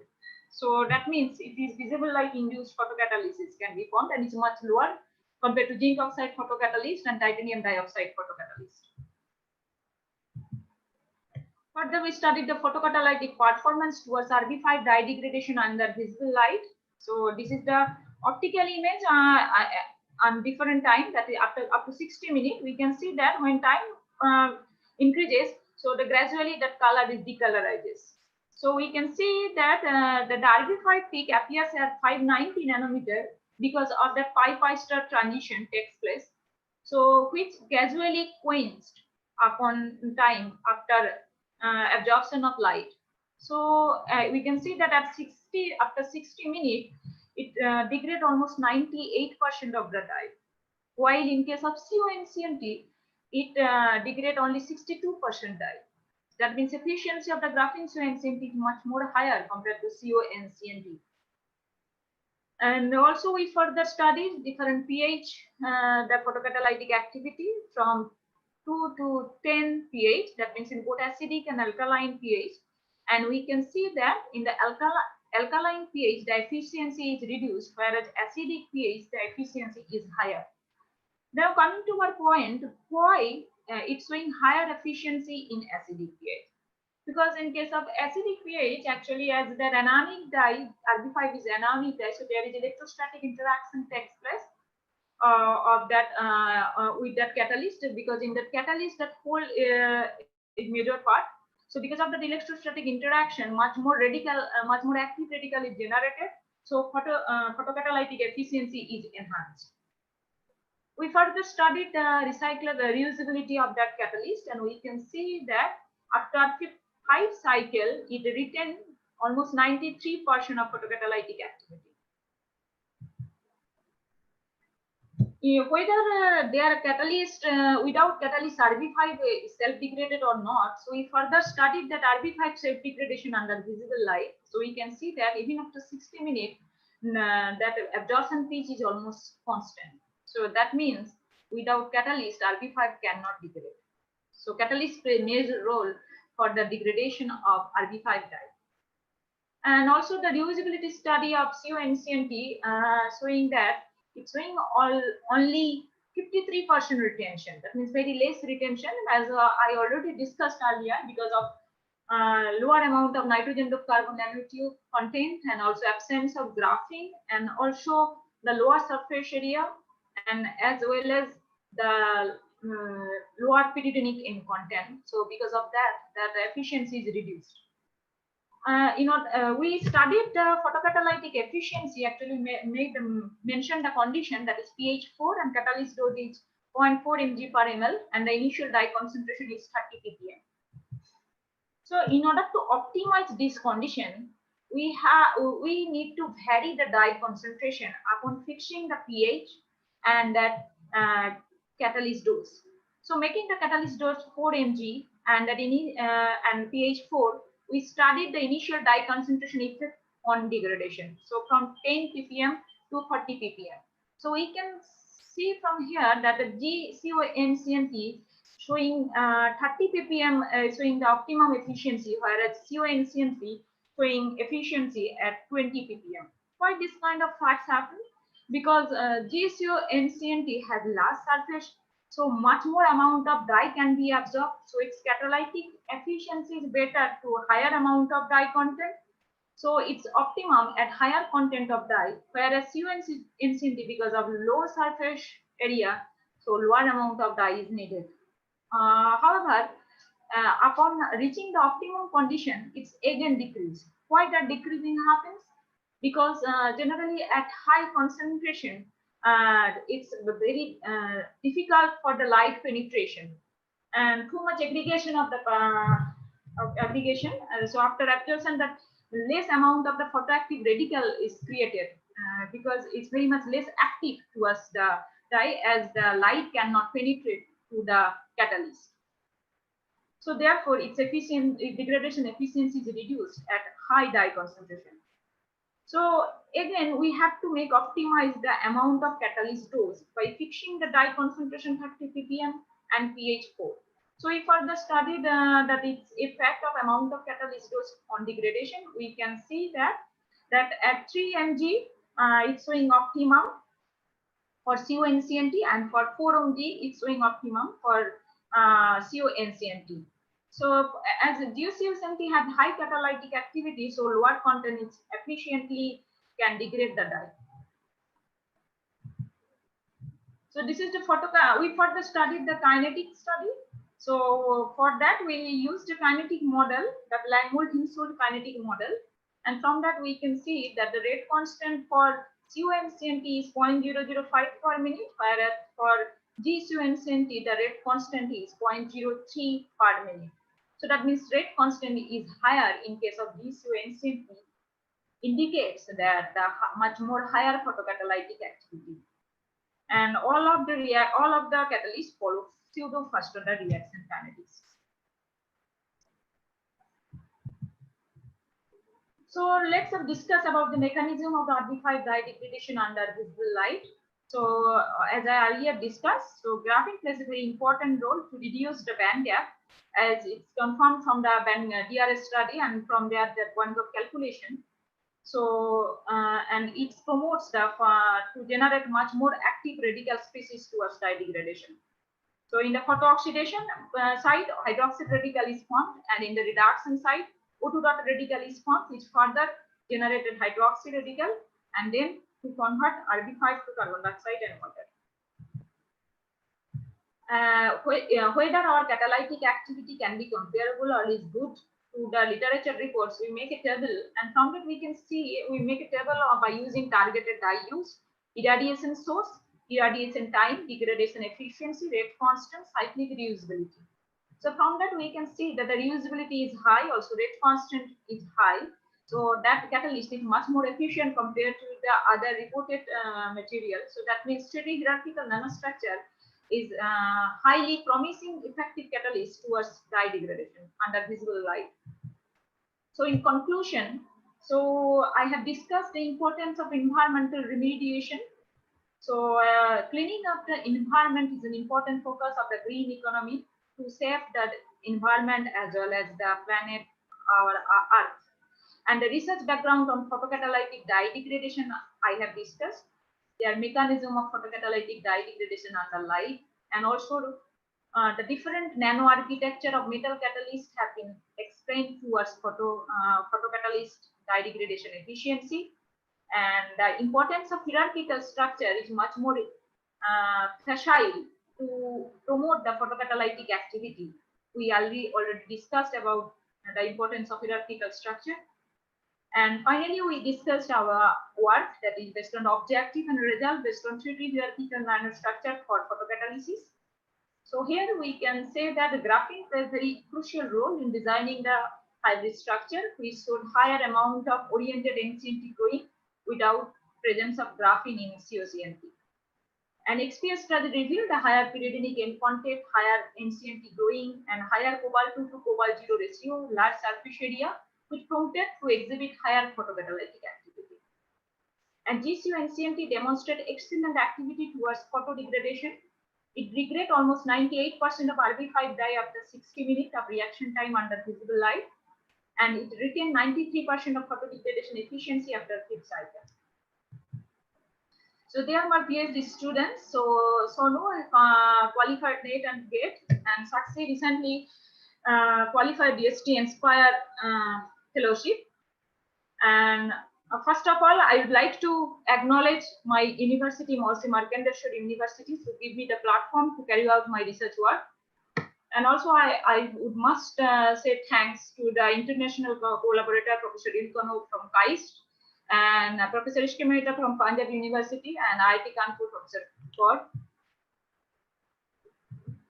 So that means it is visible light induced photocatalysis can be formed, and it's much lower compared to zinc oxide photocatalyst and titanium dioxide photocatalyst. Further, we studied the photocatalytic performance towards RB5 dye degradation under visible light. So this is the optical image on different time, that is after up to 60 minutes. We can see that when time increases, so the gradually that color is decolorizes. So we can see that the RB5 peak appears at 590 nanometer because of the pi star transition takes place. So which gradually quenched upon time after absorption of light. So we can see that at after 60 minutes, it degrades almost 98% of the dye. While in case of CO and CNT, it degrades only 62% dye. That means efficiency of the graphene CO and CNT is much more higher compared to CO and CNT. And also we further studied different pH, the photocatalytic activity from 2 to 10 pH, that means in both acidic and alkaline pH. And we can see that in the alkaline pH, the efficiency is reduced, whereas acidic pH, the efficiency is higher. Now coming to our point, why it's showing higher efficiency in acidic pH? Because in case of acidic pH, actually as the anionic dye, RB5 is anionic dye, so there is electrostatic interaction takes place of that with that catalyst, because in that catalyst that whole is major part. So because of the electrostatic interaction, much more active radical is generated. So photocatalytic efficiency is enhanced. We further studied the reusability of that catalyst, and we can see that after 5 cycle, it retained almost 93% of photocatalytic activity. Whether their catalyst without catalyst RB5 is self-degraded or not, so we further studied that RB5 self-degradation under visible light. So we can see that even after 60 minutes, that absorption pitch is almost constant. So that means without catalyst, RB5 cannot degrade. So catalyst play a major role for the degradation of RB5 dye. And also the reusability study of CO and CNT showing that it's showing only 53% retention. That means very less retention, as I already discussed earlier, because of lower amount of nitrogen to carbon nanotube content, and also absence of graphene, and also the lower surface area, and as well as the lower pyridinic in content. So because of that, the efficiency is reduced. We studied the photocatalytic efficiency, actually mentioned the condition, that is pH 4 and catalyst dose is 0.4 mg per ml, and the initial dye concentration is 30 ppm. So in order to optimize this condition, we need to vary the dye concentration upon fixing the pH and that catalyst dose. So making the catalyst dose 4 mg and that and pH 4, we studied the initial dye concentration effect on degradation. So from 10 ppm to 40 ppm. So we can see from here that the GCONCNT showing 30 ppm showing the optimum efficiency, whereas CONCNT showing efficiency at 20 ppm. Why this kind of facts happen? Because GCONCNT has large surface, so much more amount of dye can be absorbed. So its catalytic efficiency is better to higher amount of dye content. So it's optimum at higher content of dye, whereas CuNCNT, because of low surface area, so lower amount of dye is needed. However, upon reaching the optimum condition, it's again decreased. Why that decreasing happens? Because generally at high concentration, it's very difficult for the light penetration and too much aggregation of the aggregation. So after absorption, that less amount of the photoactive radical is created because it's very much less active towards the dye as the light cannot penetrate to the catalyst. So therefore, its degradation efficiency is reduced at high dye concentration. So again, we have to optimize the amount of catalyst dose by fixing the dye concentration 30 ppm and pH 4. So we further studied that its effect of amount of catalyst dose on degradation. We can see that at 3 mg, it's showing optimum for CuNCNT, and for 4 mg, it's showing optimum for CuNCNT. So as CuNCNT had high catalytic activity, so lower content is efficiently can degrade the dye. So this is the we further studied the kinetic study. So for that we used a kinetic model, the Langmuir-Hinsfeld kinetic model, and from that we can see that the rate constant for CuNCNT is 0.005 per minute, whereas for GCuNCNT the rate constant is 0.03 per minute. So that means rate constant is higher in case of GCuNCNT, indicates that the much more higher photocatalytic activity. And all of the catalysts follow pseudo first order reaction kinetics. So let's discuss about the mechanism of the RB5 dye degradation under visible light. So as I earlier discussed, so graphene plays a very important role to reduce the band gap, as it's confirmed from the DRS study and from there the point of calculation. So and it promotes the to generate much more active radical species towards dye degradation. So in the photooxidation side, hydroxide radical is formed, and in the reduction side, O2 dot radical is formed, which further generated hydroxy radical, and then to convert RB5 to carbon dioxide and water. Whether our catalytic activity can be comparable or is good to the literature reports, we make a table, and from it we can see we make a table by using targeted dye use, irradiation source, irradiation time, degradation efficiency, rate constant, cyclic reusability. So from that we can see that the reusability is high, also rate constant is high. So that catalyst is much more efficient compared to the other reported material. So that means steady hierarchical nanostructure is highly promising effective catalyst towards dye degradation under visible light. So in conclusion, so I have discussed the importance of environmental remediation. So cleaning up the environment is an important focus of the green economy to save the environment as well as the planet, our Earth. And the research background on photocatalytic dye degradation I have discussed. Their mechanism of photocatalytic dye degradation under light, and also the different nano architecture of metal catalysts have been explained towards photocatalyst dye degradation efficiency. And the importance of hierarchical structure is much more facile to promote the photocatalytic activity. We already discussed about the importance of hierarchical structure. And finally, we discussed our work that is based on objective and result based on 3D hierarchical nanostructure for photocatalysis. So here we can say that the graphene plays a very crucial role in designing the hybrid structure, which showed higher amount of oriented NCNT growing without presence of graphene in CuNCNT. An XPS study revealed a higher pyridinic end content, higher NCNT growing, and higher cobalt 2 to cobalt 0 ratio, large surface area, which prompted to exhibit higher photocatalytic activity. And GCuNCNT demonstrated excellent activity towards photodegradation. It degraded almost 98% of RB5 dye after 60 minutes of reaction time under visible light, and it retained 93% of photodegradation efficiency after 5th cycle. So they are my PhD students. So Sonu qualified NET and GATE, and Saksi recently qualified DST Inspire fellowship. And first of all, I would like to acknowledge my university, Mahasi Markandeeshwar University, to give me the platform to carry out my research work. And also, I would must say thanks to the international collaborator, Professor Ilkano from KAIST, and Professor Ishqi Mehta from Punjab University, and IIT Kanpur, Professor Kaur.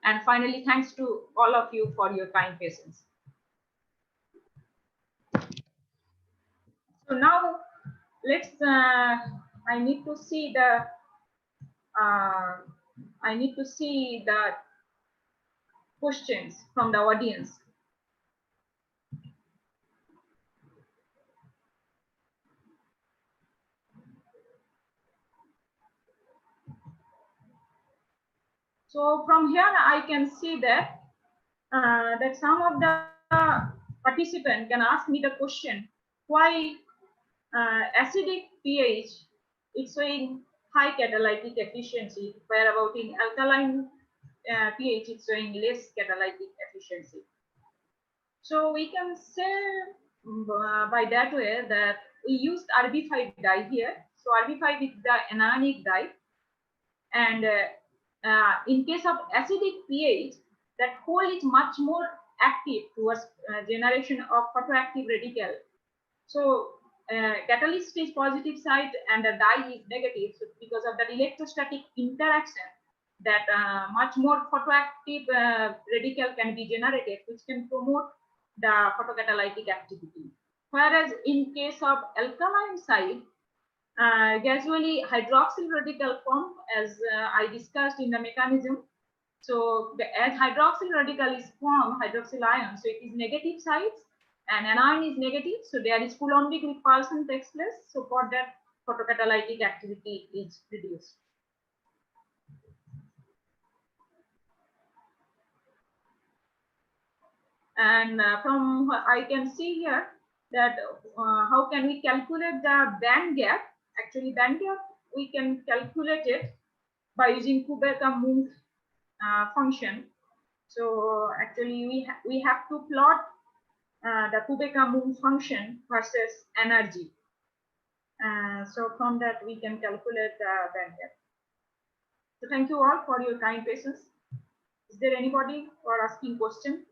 And finally, thanks to all of you for your kind patience. So now, let's. I need to see the. I need to see the questions from the audience. So from here, I can see that that some of the participants can ask me the question, why acidic pH is showing high catalytic efficiency, where about in alkaline pH it's showing less catalytic efficiency. So we can say by that way that we used RB5 dye here. So RB5 is the anionic dye, and in case of acidic pH, that hole is much more active towards generation of photoactive radical. So catalyst is positive side and the dye is negative. So because of that electrostatic interaction, that much more photoactive radical can be generated, which can promote the photocatalytic activity. Whereas in case of alkaline side, gradually hydroxyl radical form, as I discussed in the mechanism. So as hydroxyl radical is formed, hydroxyl ion, so it is negative sides, and anion is negative, so there is Coulombic repulsion takes place. So for that, photocatalytic activity is reduced. And from I can see here that how can we calculate the band gap? Actually, band gap we can calculate it by using Kubeck-Mundt function. So actually, we have to plot the Kubeck-Mundt function versus energy. So from that we can calculate the band gap. So thank you all for your kind patience. Is there anybody for asking question?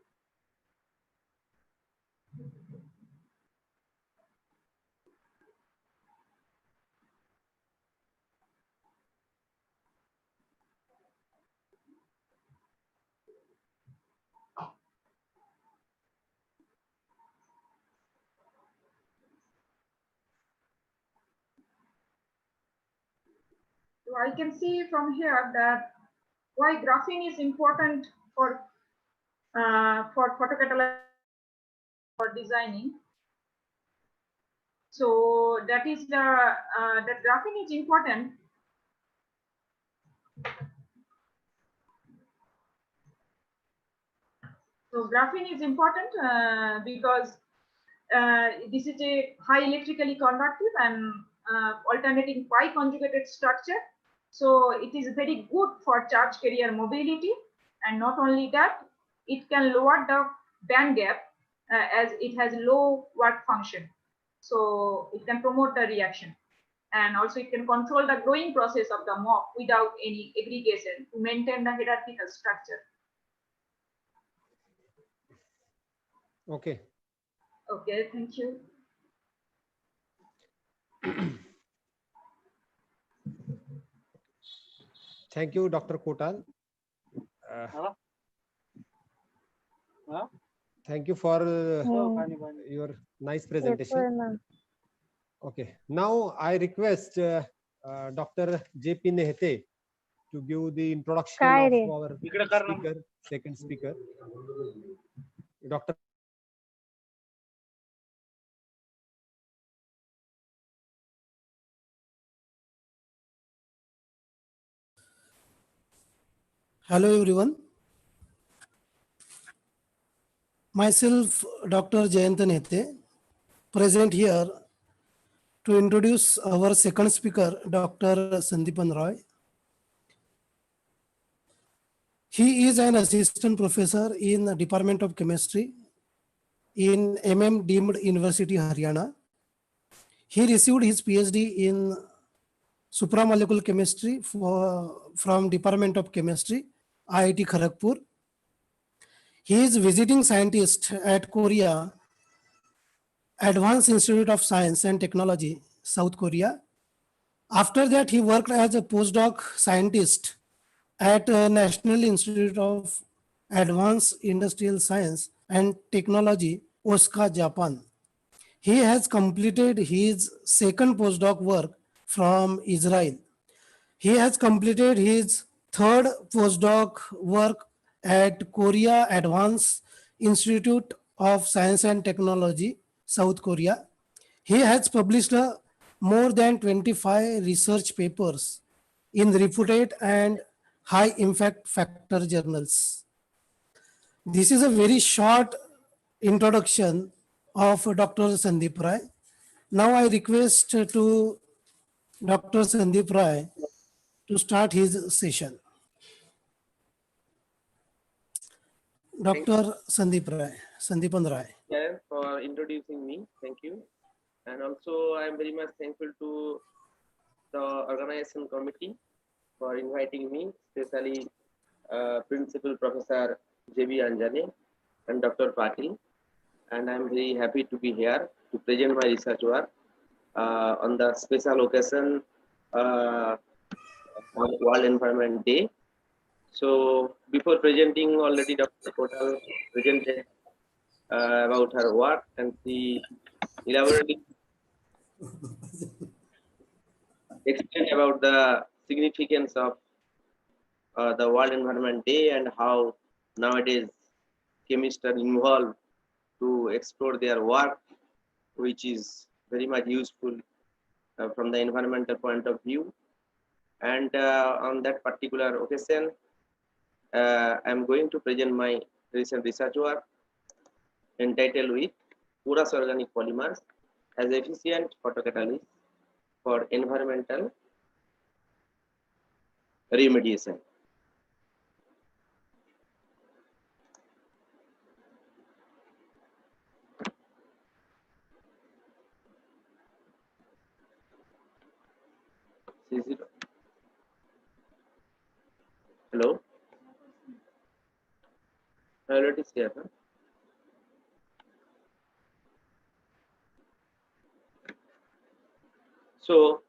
So I can see from here that why graphene is important for photocatalytic for designing. So that is the that graphene is important. So graphene is important because this is a high electrically conductive and alternating pi conjugated structure. So it is very good for charge carrier mobility, and not only that, it can lower the band gap as it has low work function. So it can promote the reaction, and also it can control the growing process of the mock without any aggregation to maintain the hierarchical structure. Okay. Okay, thank you. Thank you, Dr. Kotal. Thank you for your nice presentation. Okay, now I request Dr. J.P. Nehte to give the introduction of our speaker, second speaker. Dr. Hello everyone. Myself, Dr. Jayant Nehte, present here to introduce our second speaker, Dr. Sandipan Roy. He is an assistant professor in the Department of Chemistry in MM Deemed University, Haryana. He received his PhD in supramolecular chemistry from Department of Chemistry, IIT Kharagpur. He is visiting scientist at Korea Advanced Institute of Science and Technology, South Korea. After that, he worked as a postdoc scientist at National Institute of Advanced Industrial Science and Technology, Osaka, Japan. He has completed his second postdoc work from Israel. He has completed his third postdoc work at Korea Advanced Institute of Science and Technology, South Korea. He has published more than 25 research papers in reputed and high impact factor journals. This is a very short introduction of Dr. Sandeep Rai. Now I request to Dr. Sandeep Rai to start his session. Dr. Sandeep Rai, Sandeepan Rai. Karen, for introducing me. Thank you. And also, I am very much thankful to the organization committee for inviting me, especially Principal Professor J.B. Anjane and Dr. Patil. And I am very happy to be here to present my research work on the special occasion on World Environment Day. So, before presenting, already Dr. Kotal presented about her work, and she elaborately explained about the significance of the World Environment Day and how nowadays chemists are involved to explore their work, which is very much useful from the environmental point of view. And on that particular occasion, I'm going to present my recent research work entitled with porous organic polymers as efficient photocatalysts for environmental remediation. Hello? Already here. Huh? So,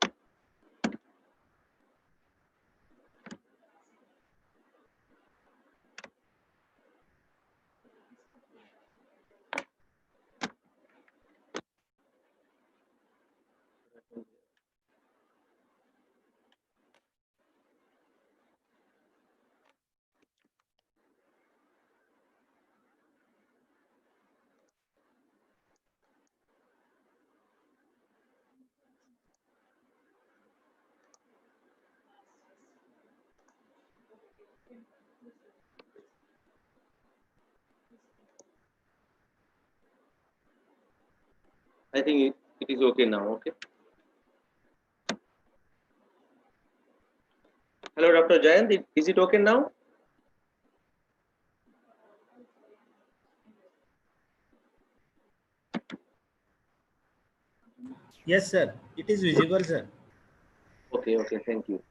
I think it is okay now. Okay. Hello, Dr. Jayant. Is it okay now? Yes, sir. It is visible, sir. Okay, okay. Thank you.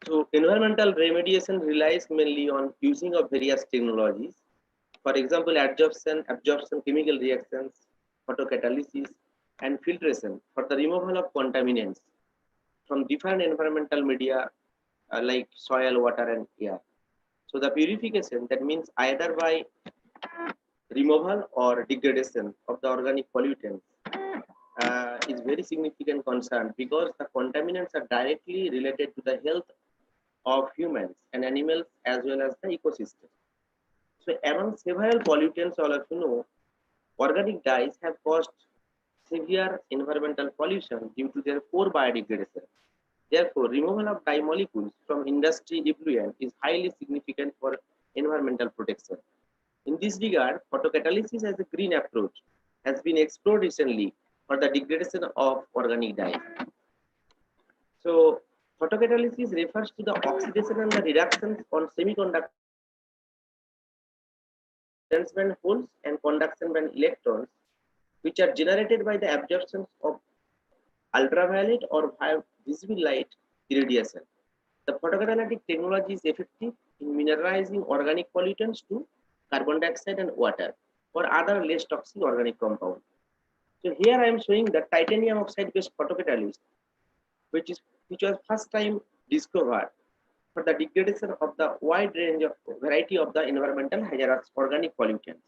So environmental remediation relies mainly on using of various technologies. For example, absorption, chemical reactions, photocatalysis, and filtration for the removal of contaminants from different environmental media like soil, water, and air. So the purification, that means either by removal or degradation of the organic pollutants, is very significant concern because the contaminants are directly related to the health of humans and animals as well as the ecosystem. So among several pollutants, all of you know, organic dyes have caused severe environmental pollution due to their poor biodegradation. Therefore, removal of dye molecules from industry effluent is highly significant for environmental protection. In this regard, photocatalysis as a green approach has been explored recently for the degradation of organic dyes. So photocatalysis refers to the oxidation and the reductions on semiconductor valence band holes and conduction band electrons, which are generated by the absorption of ultraviolet or visible light irradiation. The photocatalytic technology is effective in mineralizing organic pollutants to carbon dioxide and water or other less toxic organic compounds. So here I am showing the titanium oxide based photocatalyst, which was first time discovered for the degradation of the wide range of variety of the environmental hazardous organic pollutants.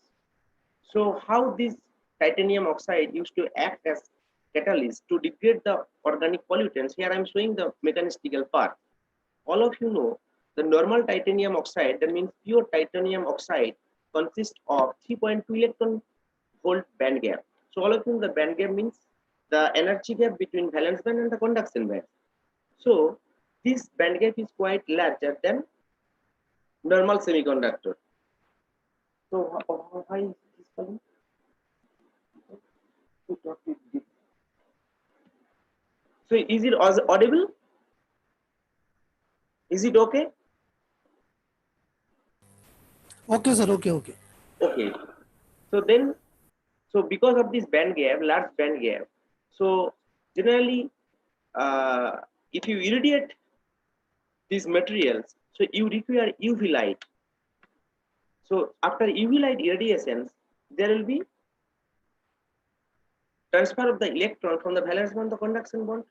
So how this titanium oxide used to act as catalyst to degrade the organic pollutants? Here I am showing the mechanistical part. All of you know the normal titanium oxide, that means pure titanium oxide, consists of 3.2 electron volt band gap. So all of you know the band gap means the energy gap between valence band and the conduction band. So this band gap is quite larger than normal semiconductor. So why is this coming? So is it audible? Is it okay? Okay, sir. Okay, okay. Okay. So then, so because of this band gap, large band gap, so generally, if you irradiate these materials, so you require UV light. So after UV light irradiations, there will be transfer of the electron from the valence band to conduction band.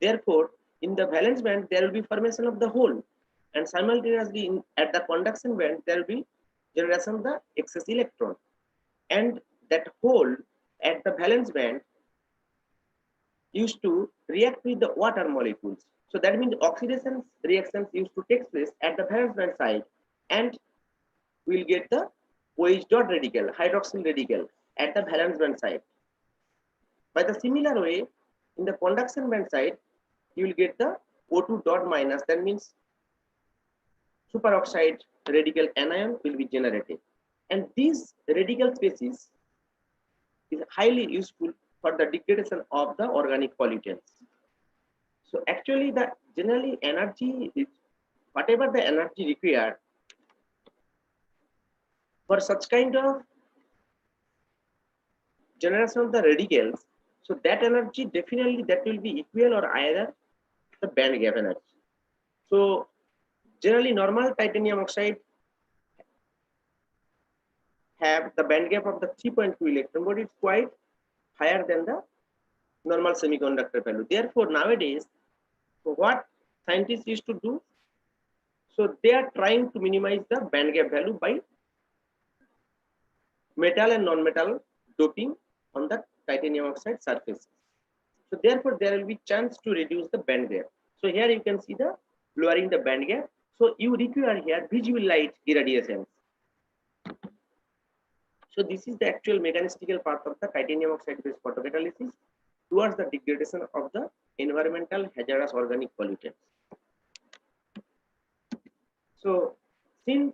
Therefore, in the valence band, there will be formation of the hole, and simultaneously at the conduction band, there will be generation of the excess electron. And that hole at the valence band used to react with the water molecules. So that means oxidation reactions used to take place at the valence band side, and we'll get the OH dot radical, hydroxyl radical at the valence band side. By the similar way, in the conduction band side, you will get the O2 dot minus, that means superoxide radical anion will be generated. And these radical species is highly useful for the degradation of the organic pollutants. So actually the generally energy, whatever the energy required for such kind of generation of the radicals, so that energy definitely that will be equal or either the band gap energy. So generally normal titanium oxide have the band gap of the 3.2 electron, but it's quite higher than the normal semiconductor value. Therefore, nowadays, so what scientists used to do, so they are trying to minimize the band gap value by metal and non-metal doping on the titanium oxide surface. So therefore, there will be chance to reduce the band gap. So here you can see the lowering the band gap. So you require here visible light irradiation. So this is the actual mechanistical part of the titanium oxide based photocatalysis towards the degradation of the environmental hazardous organic pollutants. So since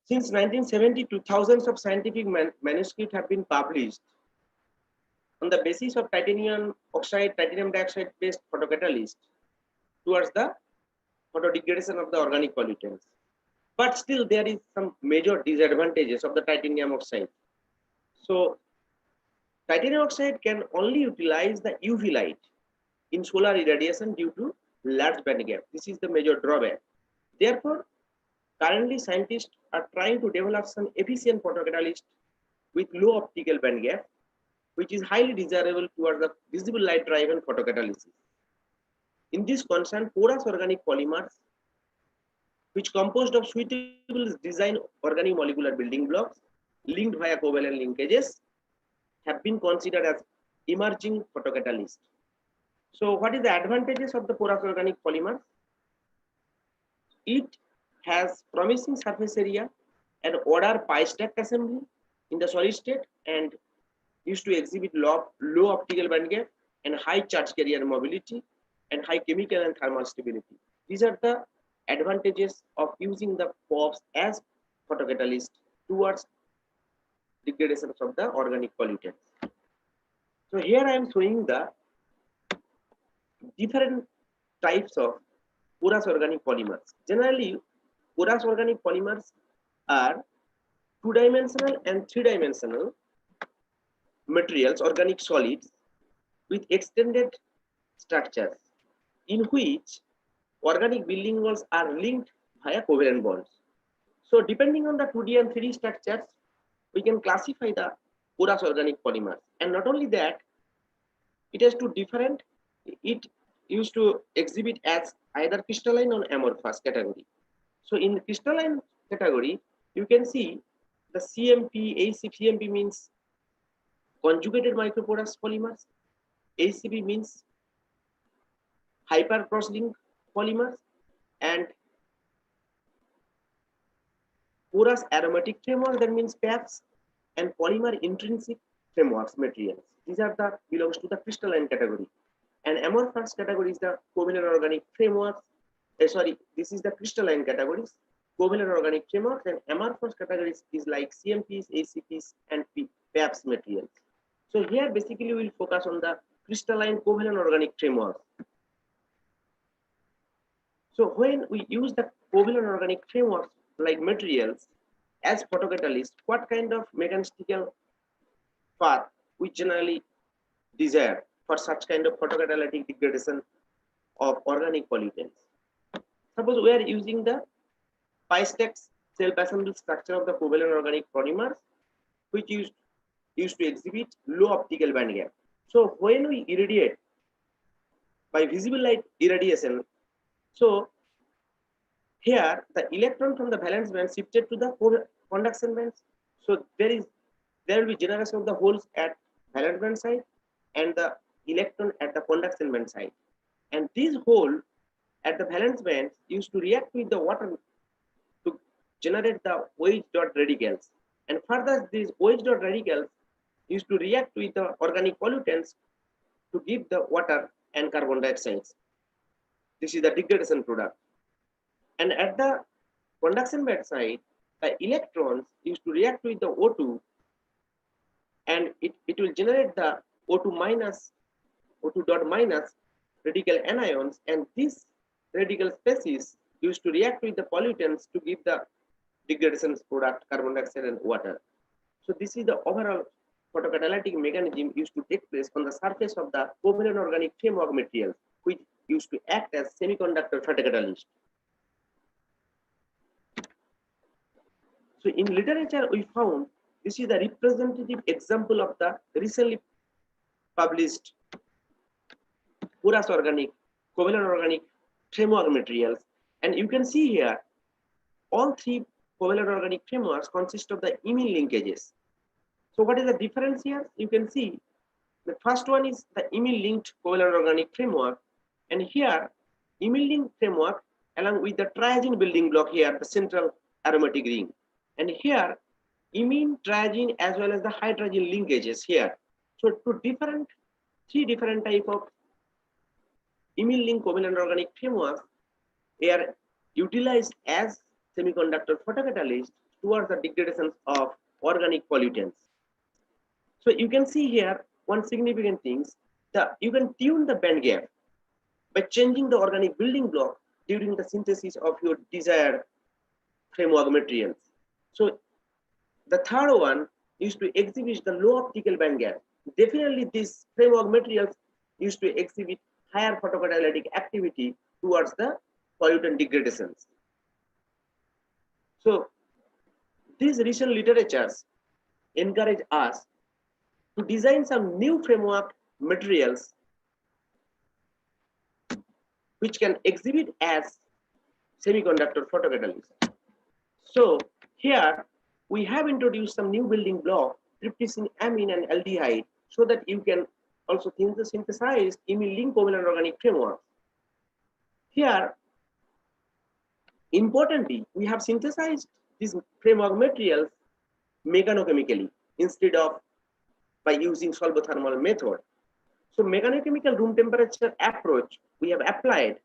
since 1972, thousands of scientific manuscripts have been published on the basis of titanium oxide, titanium dioxide based photocatalyst towards the photodegradation of the organic pollutants. But still there is some major disadvantages of the titanium oxide. So titanium oxide can only utilize the UV light in solar irradiation due to large band gap. This is the major drawback. Therefore, currently scientists are trying to develop some efficient photocatalyst with low optical band gap, which is highly desirable towards the visible light driven photocatalysis. In this concern, porous organic polymers, which composed of suitable design organic molecular building blocks linked via covalent linkages, have been considered as emerging photocatalysts. So what is the advantages of the porous organic polymers? It has promising surface area and order pi stack assembly in the solid state, and used to exhibit low optical band gap and high charge carrier mobility and high chemical and thermal stability. These are the advantages of using the POPs as photocatalyst towards degradation of the organic pollutants. So here I am showing the different types of porous organic polymers. Generally, porous organic polymers are two-dimensional and three-dimensional materials, organic solids with extended structures in which organic building walls are linked via covalent bonds. So depending on the 2D and 3D structures, we can classify the porous organic polymers. And not only that, it has two different, it used to exhibit as either crystalline or amorphous category. So in the crystalline category, you can see the CMP, CMP means conjugated microporous polymers, ACP means hyper cross-linked polymers, and porous aromatic framework, that means PAFs, and polymer intrinsic frameworks materials. These are the belongs to the crystalline category. And amorphous category is the covalent organic frameworks. This is the crystalline categories, covalent organic frameworks, and amorphous categories is like CMPs, ACPs, and PAFs materials. So here basically we will focus on the crystalline covalent organic frameworks. So when we use the covalent organic frameworks like materials as photocatalyst, what kind of mechanical path we generally desire for such kind of photocatalytic degradation of organic pollutants? Suppose we are using the Pi-Stax self-assembled structure of the covalent organic polymers, which used to exhibit low optical band gap. So when we irradiate by visible light irradiation, so here the electron from the valence band shifted to the conduction bands. So there will be generation of the holes at valence band side and the electron at the conduction band side. And this hole at the valence band used to react with the water to generate the OH dot radicals. And further, these OH dot radicals used to react with the organic pollutants to give the water and carbon dioxide. This is the degradation product. And at the conduction band side, the electrons used to react with the O2 and it will generate the O2 dot minus radical anions, and this radical species used to react with the pollutants to give the degradation product carbon dioxide and water. So this is the overall photocatalytic mechanism used to take place on the surface of the covalent organic framework materials, which used to act as semiconductor photocatalyst. So in literature, we found this is the representative example of the recently published porous organic, covalent organic framework materials. And you can see here, all three covalent organic frameworks consist of the imine linkages. So what is the difference here? You can see the first one is the imine linked covalent organic framework. And here, imine linked framework along with the triazine building block here, the central aromatic ring. And here, imine, triazine, as well as the hydrazine linkages here. So three different type of imine linked covalent organic frameworks are utilized as semiconductor photocatalysts towards the degradation of organic pollutants. So you can see here one significant thing that you can tune the band gap by changing the organic building block during the synthesis of your desired framework materials. So the third one is to exhibit the low optical band gap. Definitely these framework materials used to exhibit higher photocatalytic activity towards the pollutant degradations. So these recent literatures encourage us to design some new framework materials which can exhibit as semiconductor photocatalysts. So here we have introduced some new building block, tryptophan, amine, and aldehyde, so that you can also synthesize imine linked covalent organic frameworks. Here, importantly, we have synthesized these framework materials mechanochemically instead of by using solvothermal method. So mechanochemical room temperature approach we have applied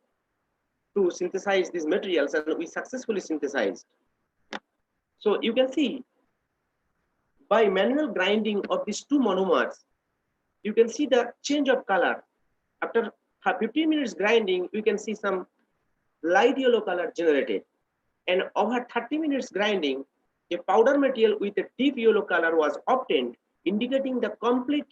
to synthesize these materials, and we successfully synthesized. So you can see by manual grinding of these two monomers, you can see the change of color. After 15 minutes grinding, you can see some light yellow color generated. And over 30 minutes grinding, a powder material with a deep yellow color was obtained, indicating the complete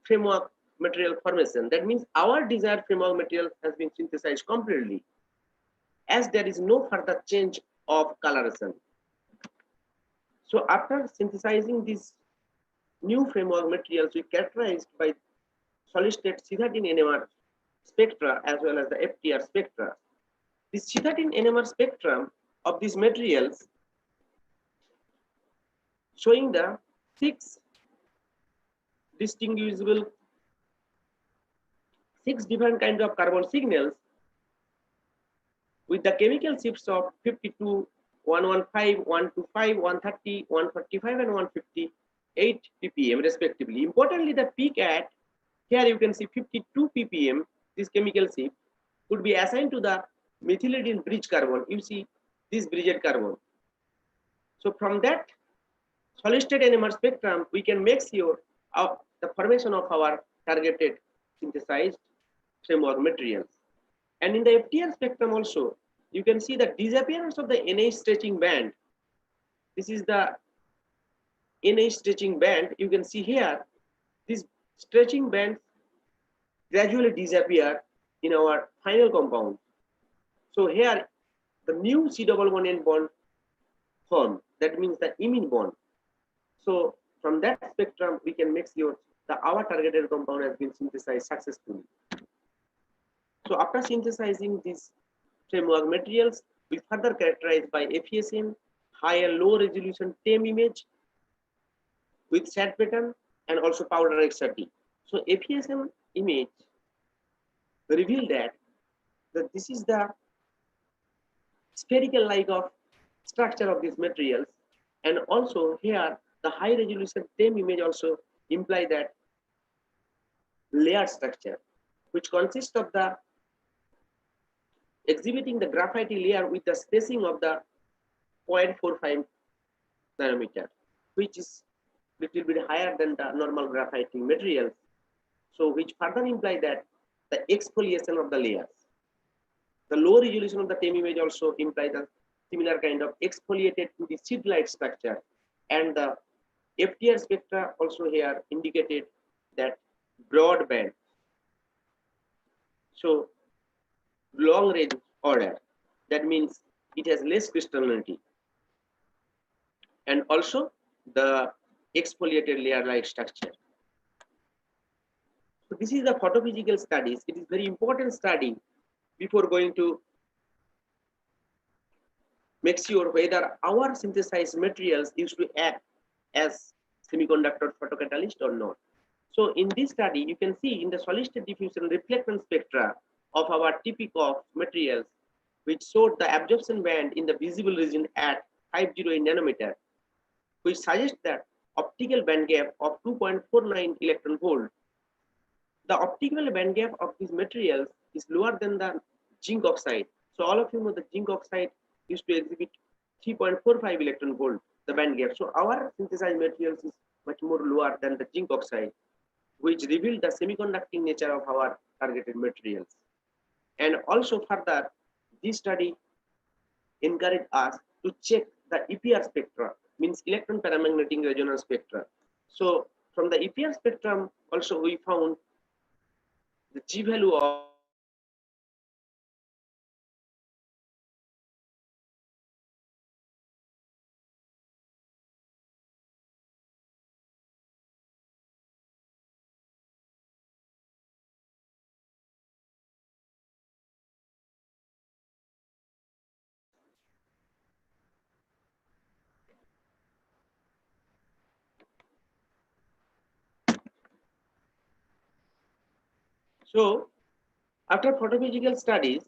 framework material formation. That means our desired framework material has been synthesized completely, as there is no further change of coloration. So after synthesizing these new framework materials, we characterized by solid state C13 NMR spectra as well as the FTR spectra. The C13 NMR spectrum of these materials showing the 6 distinguishable, 6 different kinds of carbon signals with the chemical shifts of 52, 115, 125, 130, 145, and 158 ppm respectively. Importantly, the peak at here you can see 52 ppm. This chemical shift could be assigned to the methylated bridge carbon. You see this bridged carbon. So from that solid state NMR spectrum, we can make sure of the formation of our targeted synthesized framework materials. And in the FTR spectrum also, you can see the disappearance of the NH stretching band. This is the NH stretching band. You can see here, this stretching band gradually disappear in our final compound. So here, the new C-double-bond bond form. That means the imine bond. So from that spectrum, we can make sure that our targeted compound has been synthesized successfully. So after synthesizing these framework materials, we further characterize by FESM, high and low resolution TEM image with shad pattern and also powder XRT. So FESM image reveal that this is the spherical like of structure of these materials, and also here the high resolution TEM image also imply that layer structure, which consists of the exhibiting the graphite layer with the spacing of the 0.45 nanometer, which is little bit higher than the normal graphite materials. So which further imply that the exfoliation of the layers. The low resolution of the TEM image also implies a similar kind of exfoliated to the seed-like structure, and the FTR spectra also here indicated that broad band. So long range order, that means it has less crystallinity, and also the exfoliated layer like structure. So this is the photophysical studies. It is very important study before going to make sure whether our synthesized materials used to act as semiconductor photocatalyst or not. So in this study, you can see in the solid state diffusion reflectance spectra of our TPCOF materials, which showed the absorption band in the visible region at 508 nanometer, which suggests that optical band gap of 2.49 electron volt. The optical band gap of these materials is lower than the zinc oxide. So all of you know the zinc oxide used to exhibit 3.45 electron volt, the band gap. So our synthesized materials is much more lower than the zinc oxide, which revealed the semiconducting nature of our targeted materials. And also further, this study encouraged us to check the EPR spectra, means electron paramagnetic resonance spectra. So from the EPR spectrum also we found the G value of so after photophysical studies,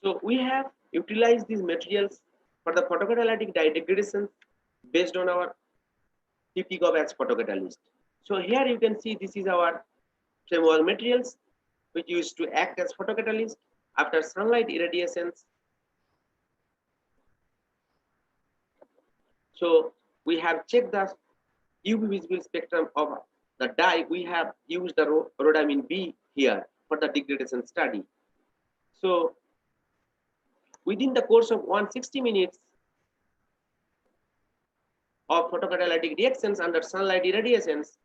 So we have utilized these materials for the photocatalytic dye degradation based on our TPCOP as photocatalyst. So here you can see this is our framework materials which used to act as photocatalyst after sunlight irradiations. So we have checked the UV visible spectrum of the dye. We have used the rhodamine B here for the degradation study. So within the course of 160 minutes of photocatalytic reactions under sunlight irradiations,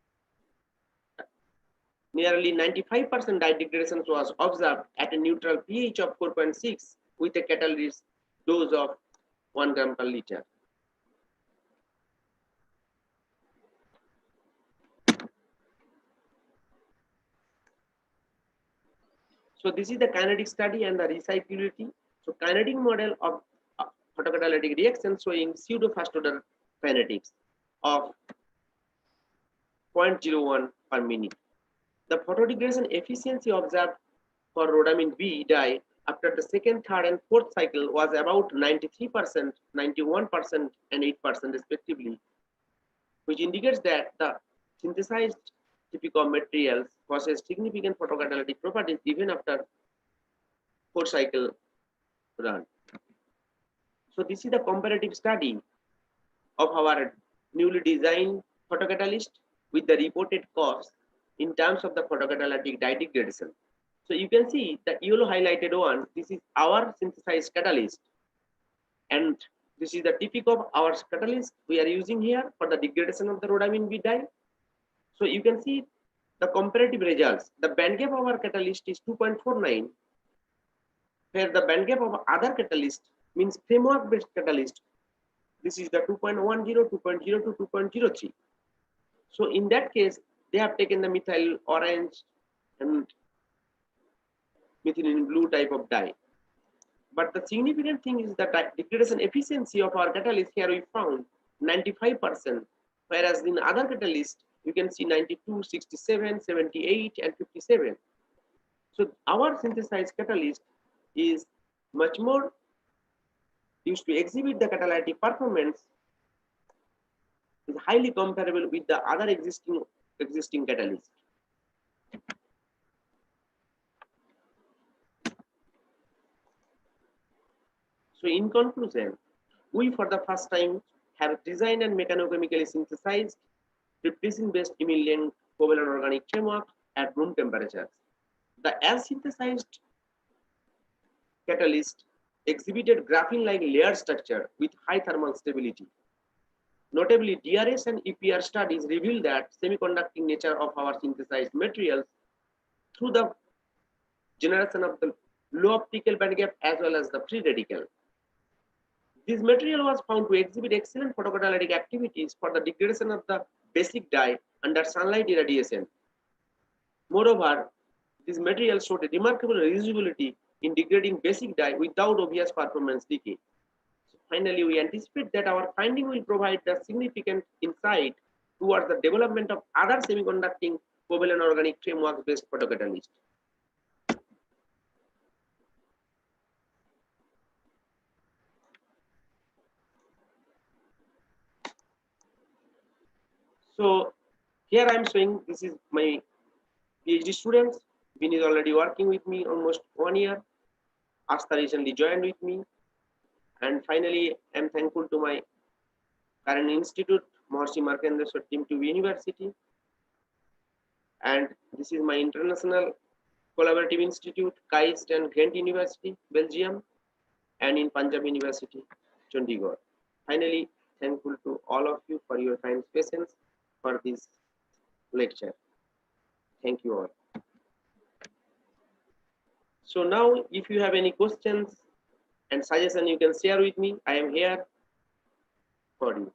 nearly 95% dye degradation was observed at a neutral pH of 4.6 with a catalyst dose of 1 gram per liter. So this is the kinetic study and the recyclability. So kinetic model of photocatalytic reaction showing pseudo first order kinetics of 0.01 per minute. The photodegradation efficiency observed for rhodamine B dye after the second, third, and fourth cycle was about 93%, 91%, and 8% respectively, which indicates that the synthesized typical materials possess significant photocatalytic properties even after 4 cycle run. So this is the comparative study of our newly designed photocatalyst with the reported cost in terms of the photocatalytic dye degradation. So you can see the yellow highlighted one, this is our synthesized catalyst. And this is the typical of our catalyst we are using here for the degradation of the rhodamine B dye. So you can see the comparative results. The band gap of our catalyst is 2.49, where the band gap of other catalyst means framework based catalyst. This is the 2.10, 2.02, 2.03. So in that case, they have taken the methyl orange and methylene blue type of dye. But the significant thing is that degradation efficiency of our catalyst here we found 95%, whereas in other catalysts you can see 92, 67, 78, and 57. So our synthesized catalyst is much more used to exhibit the catalytic performance is highly comparable with the other existing catalysts. So in conclusion, we for the first time have designed and mechanochemically synthesized tryptophan-based emulsion covalent organic framework at room temperatures. The as synthesized catalyst exhibited graphene-like layered structure with high thermal stability. Notably, DRS and EPR studies reveal that semiconducting nature of our synthesized materials through the generation of the low optical band gap as well as the free radical. This material was found to exhibit excellent photocatalytic activities for the degradation of the basic dye under sunlight irradiation. Moreover, this material showed a remarkable reusability in degrading basic dye without obvious performance decay. So finally, we anticipate that our finding will provide a significant insight towards the development of other semiconducting covalent organic framework-based photocatalysts. So here I am showing this is my PhD students. Vin is already working with me almost 1 year. Asta recently joined with me. And finally, I am thankful to my current institute, Maharishi Markandesh Team University. And this is my international collaborative institute, KAIST and Ghent University, Belgium, and in Punjab University, Chandigarh. Finally, thankful to all of you for your kind patience for this lecture. Thank you all. So now, if you have any questions and suggestions, you can share with me. I am here for you.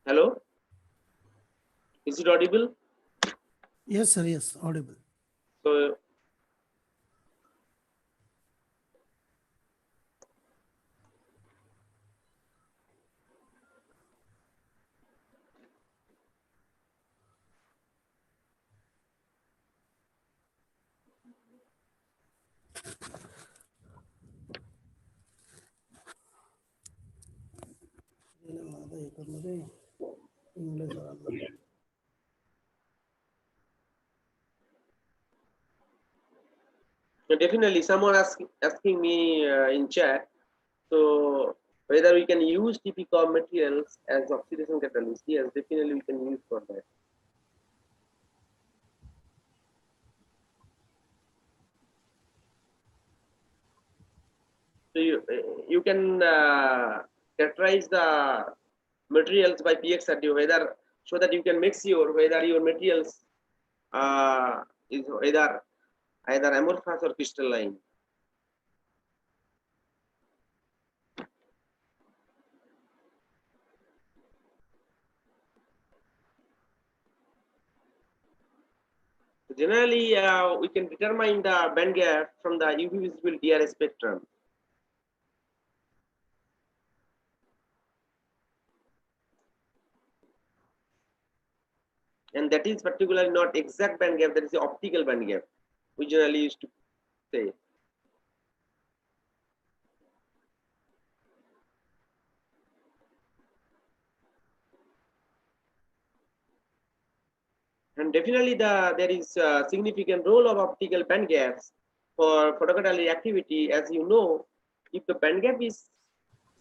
Hello, is it audible? Yes, sir. Yes, audible. So definitely someone asking me in chat. So whether we can use TPCOM materials as oxidation catalyst? Yes, definitely we can use for that. So you can characterize the materials by PXRD whether so that you can make sure whether your materials is either amorphous or crystalline. Generally, we can determine the band gap from the UV visible DRS spectrum. And that is particularly not exact band gap, that is the optical band gap, we generally used to say. And definitely there is a significant role of optical band gaps for photocatalytic activity. As you know, if the band gap is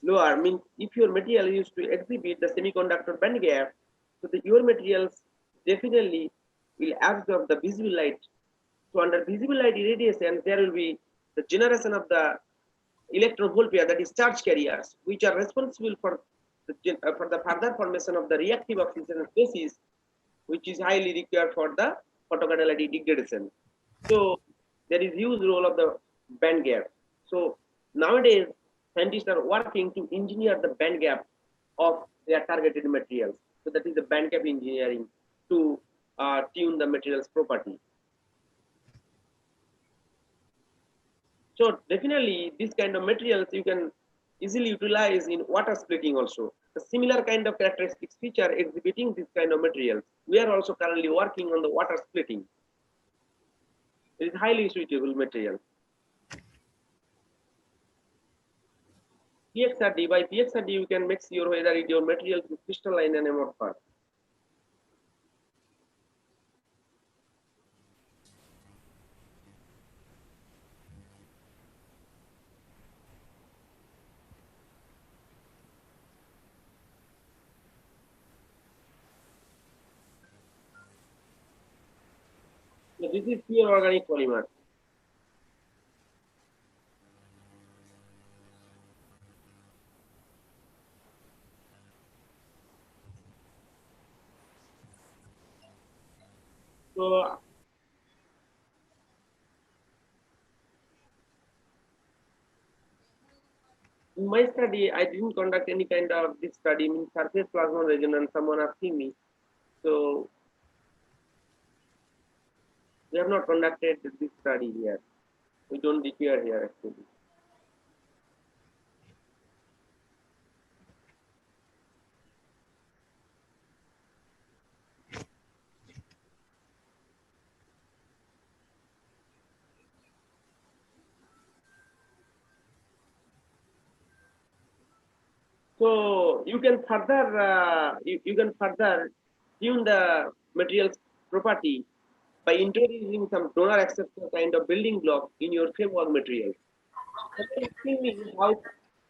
lower, I mean, if your material used to exhibit the semiconductor band gap, so your materials definitely will absorb the visible light. So under visible light irradiation, there will be the generation of the electron hole pair, that is charge carriers, which are responsible for the further formation of the reactive oxygen species, which is highly required for the photocatalytic degradation. So there is huge role of the band gap. So nowadays, scientists are working to engineer the band gap of their targeted materials. So that is the band gap engineering to tune the material's property. So definitely this kind of materials you can easily utilize in water splitting also. A similar kind of characteristics feature exhibiting this kind of materials. We are also currently working on the water splitting. It is highly suitable material. PXRD, by PXRD you can make sure whether your material is crystalline and amorphous. So this is pure organic polymer. So in my study, I didn't conduct any kind of this study, means surface plasma resonance. Someone asking me, so we have not conducted this study here. We don't require here actually. So you can further you can further tune the material's property by introducing some donor acceptor kind of building block in your framework material. Asking me how you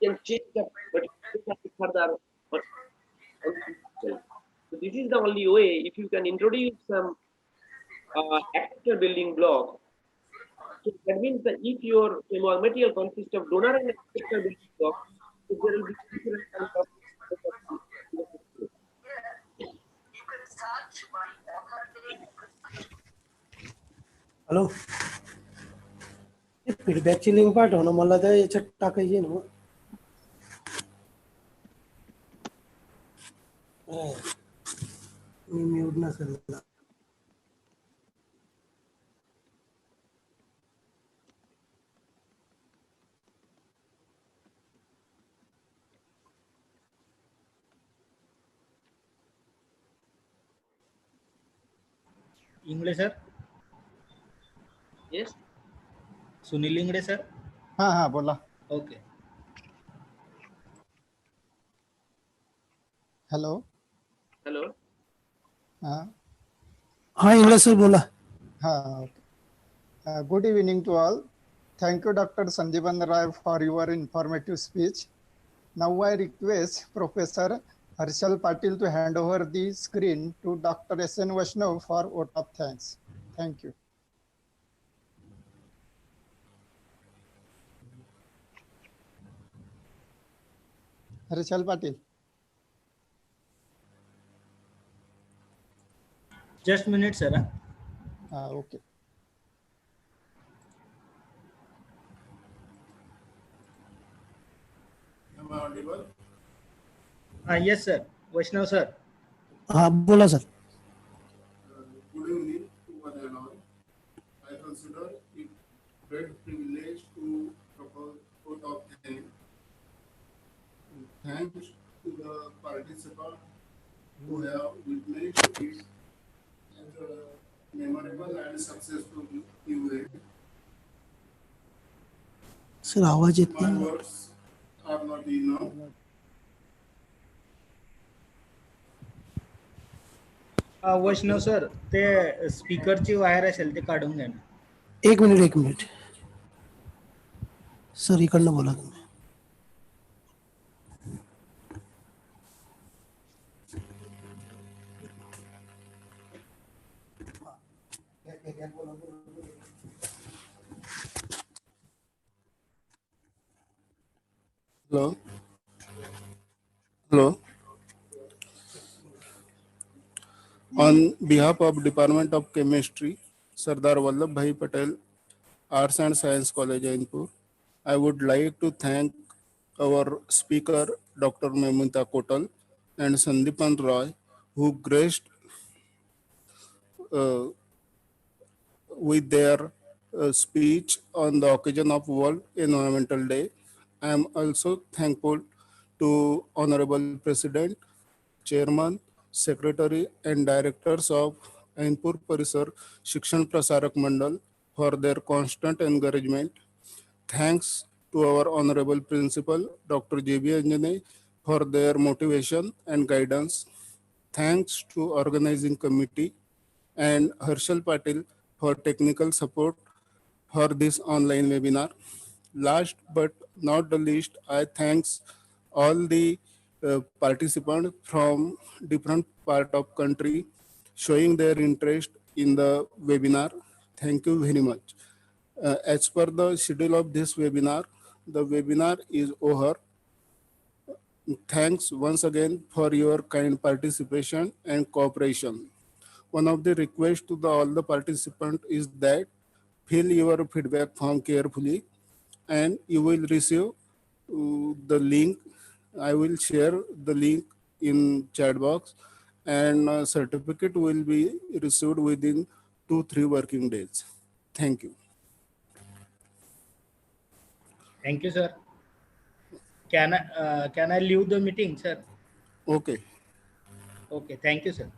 can change the material further. So this is the only way. If you can introduce some acceptor building block, so that means that if your framework material consists of donor and acceptor building block, so there will be different kinds of hello फीडबॅकची link पाठव ना मला त्या याच्यात टाकायची ना मी म्यूट नसेल. Ingle sir. Yes. Sunil Ingle sir. हाँ हाँ बोला. ओके. हेलो. Hello. हाँ हाँ इंग्लिश सर बोला. हाँ okay. Good evening to all. Thank you, Dr. Sanjeevan Rai, for your informative speech. Now I request Professor Harshal Patil to hand over the screen to Dr. S.N. Vaishnav for vote of thanks. Thank you. Harshal Patil. Just minute sir. Okay. Am I audible? Yes sir. Vaishnav sir. हाँ बोला sir. Good evening to one and all. I consider it great privilege to propose vote of thanks. Thanks to the participants who have witnessed it as a memorable and successful event. Sir आवाज येत My नाही. words are not enough. Vaishnav sir ते स्पीकरची wire असेल ते काढून घ्या ना. एक मिनिट. सर इकडनं बोला तुम्ही. Hello. Hello. On behalf of Department of Chemistry, Sardar Vallabhbhai Patel, Arts and Science College, Ainpur, I would like to thank our speaker, Dr. Memunta Kotal and Sandipan Roy, who graced with their speech on the occasion of World Environmental Day. I am also thankful to Honorable President, Chairman, Secretary and Directors of Ainpur Parisar Shikshan Prasarak Mandal for their constant encouragement. Thanks to our Honorable Principal, Dr. J.B. Anjane, for their motivation and guidance. Thanks to organizing committee and Harshal Patil for technical support for this online webinar. Last but not the least, I thanks all the participants from different part of country showing their interest in the webinar. Thank you very much. As per the schedule of this webinar, the webinar is over. Thanks once again for your kind participation and cooperation. One of the requests to all the participants is that fill your feedback form carefully and you will receive the link. I will share the link in chat box and certificate will be received within 2-3 working days. Thank you. Thank you sir. Can I leave the meeting sir? Okay. Okay. Thank you sir.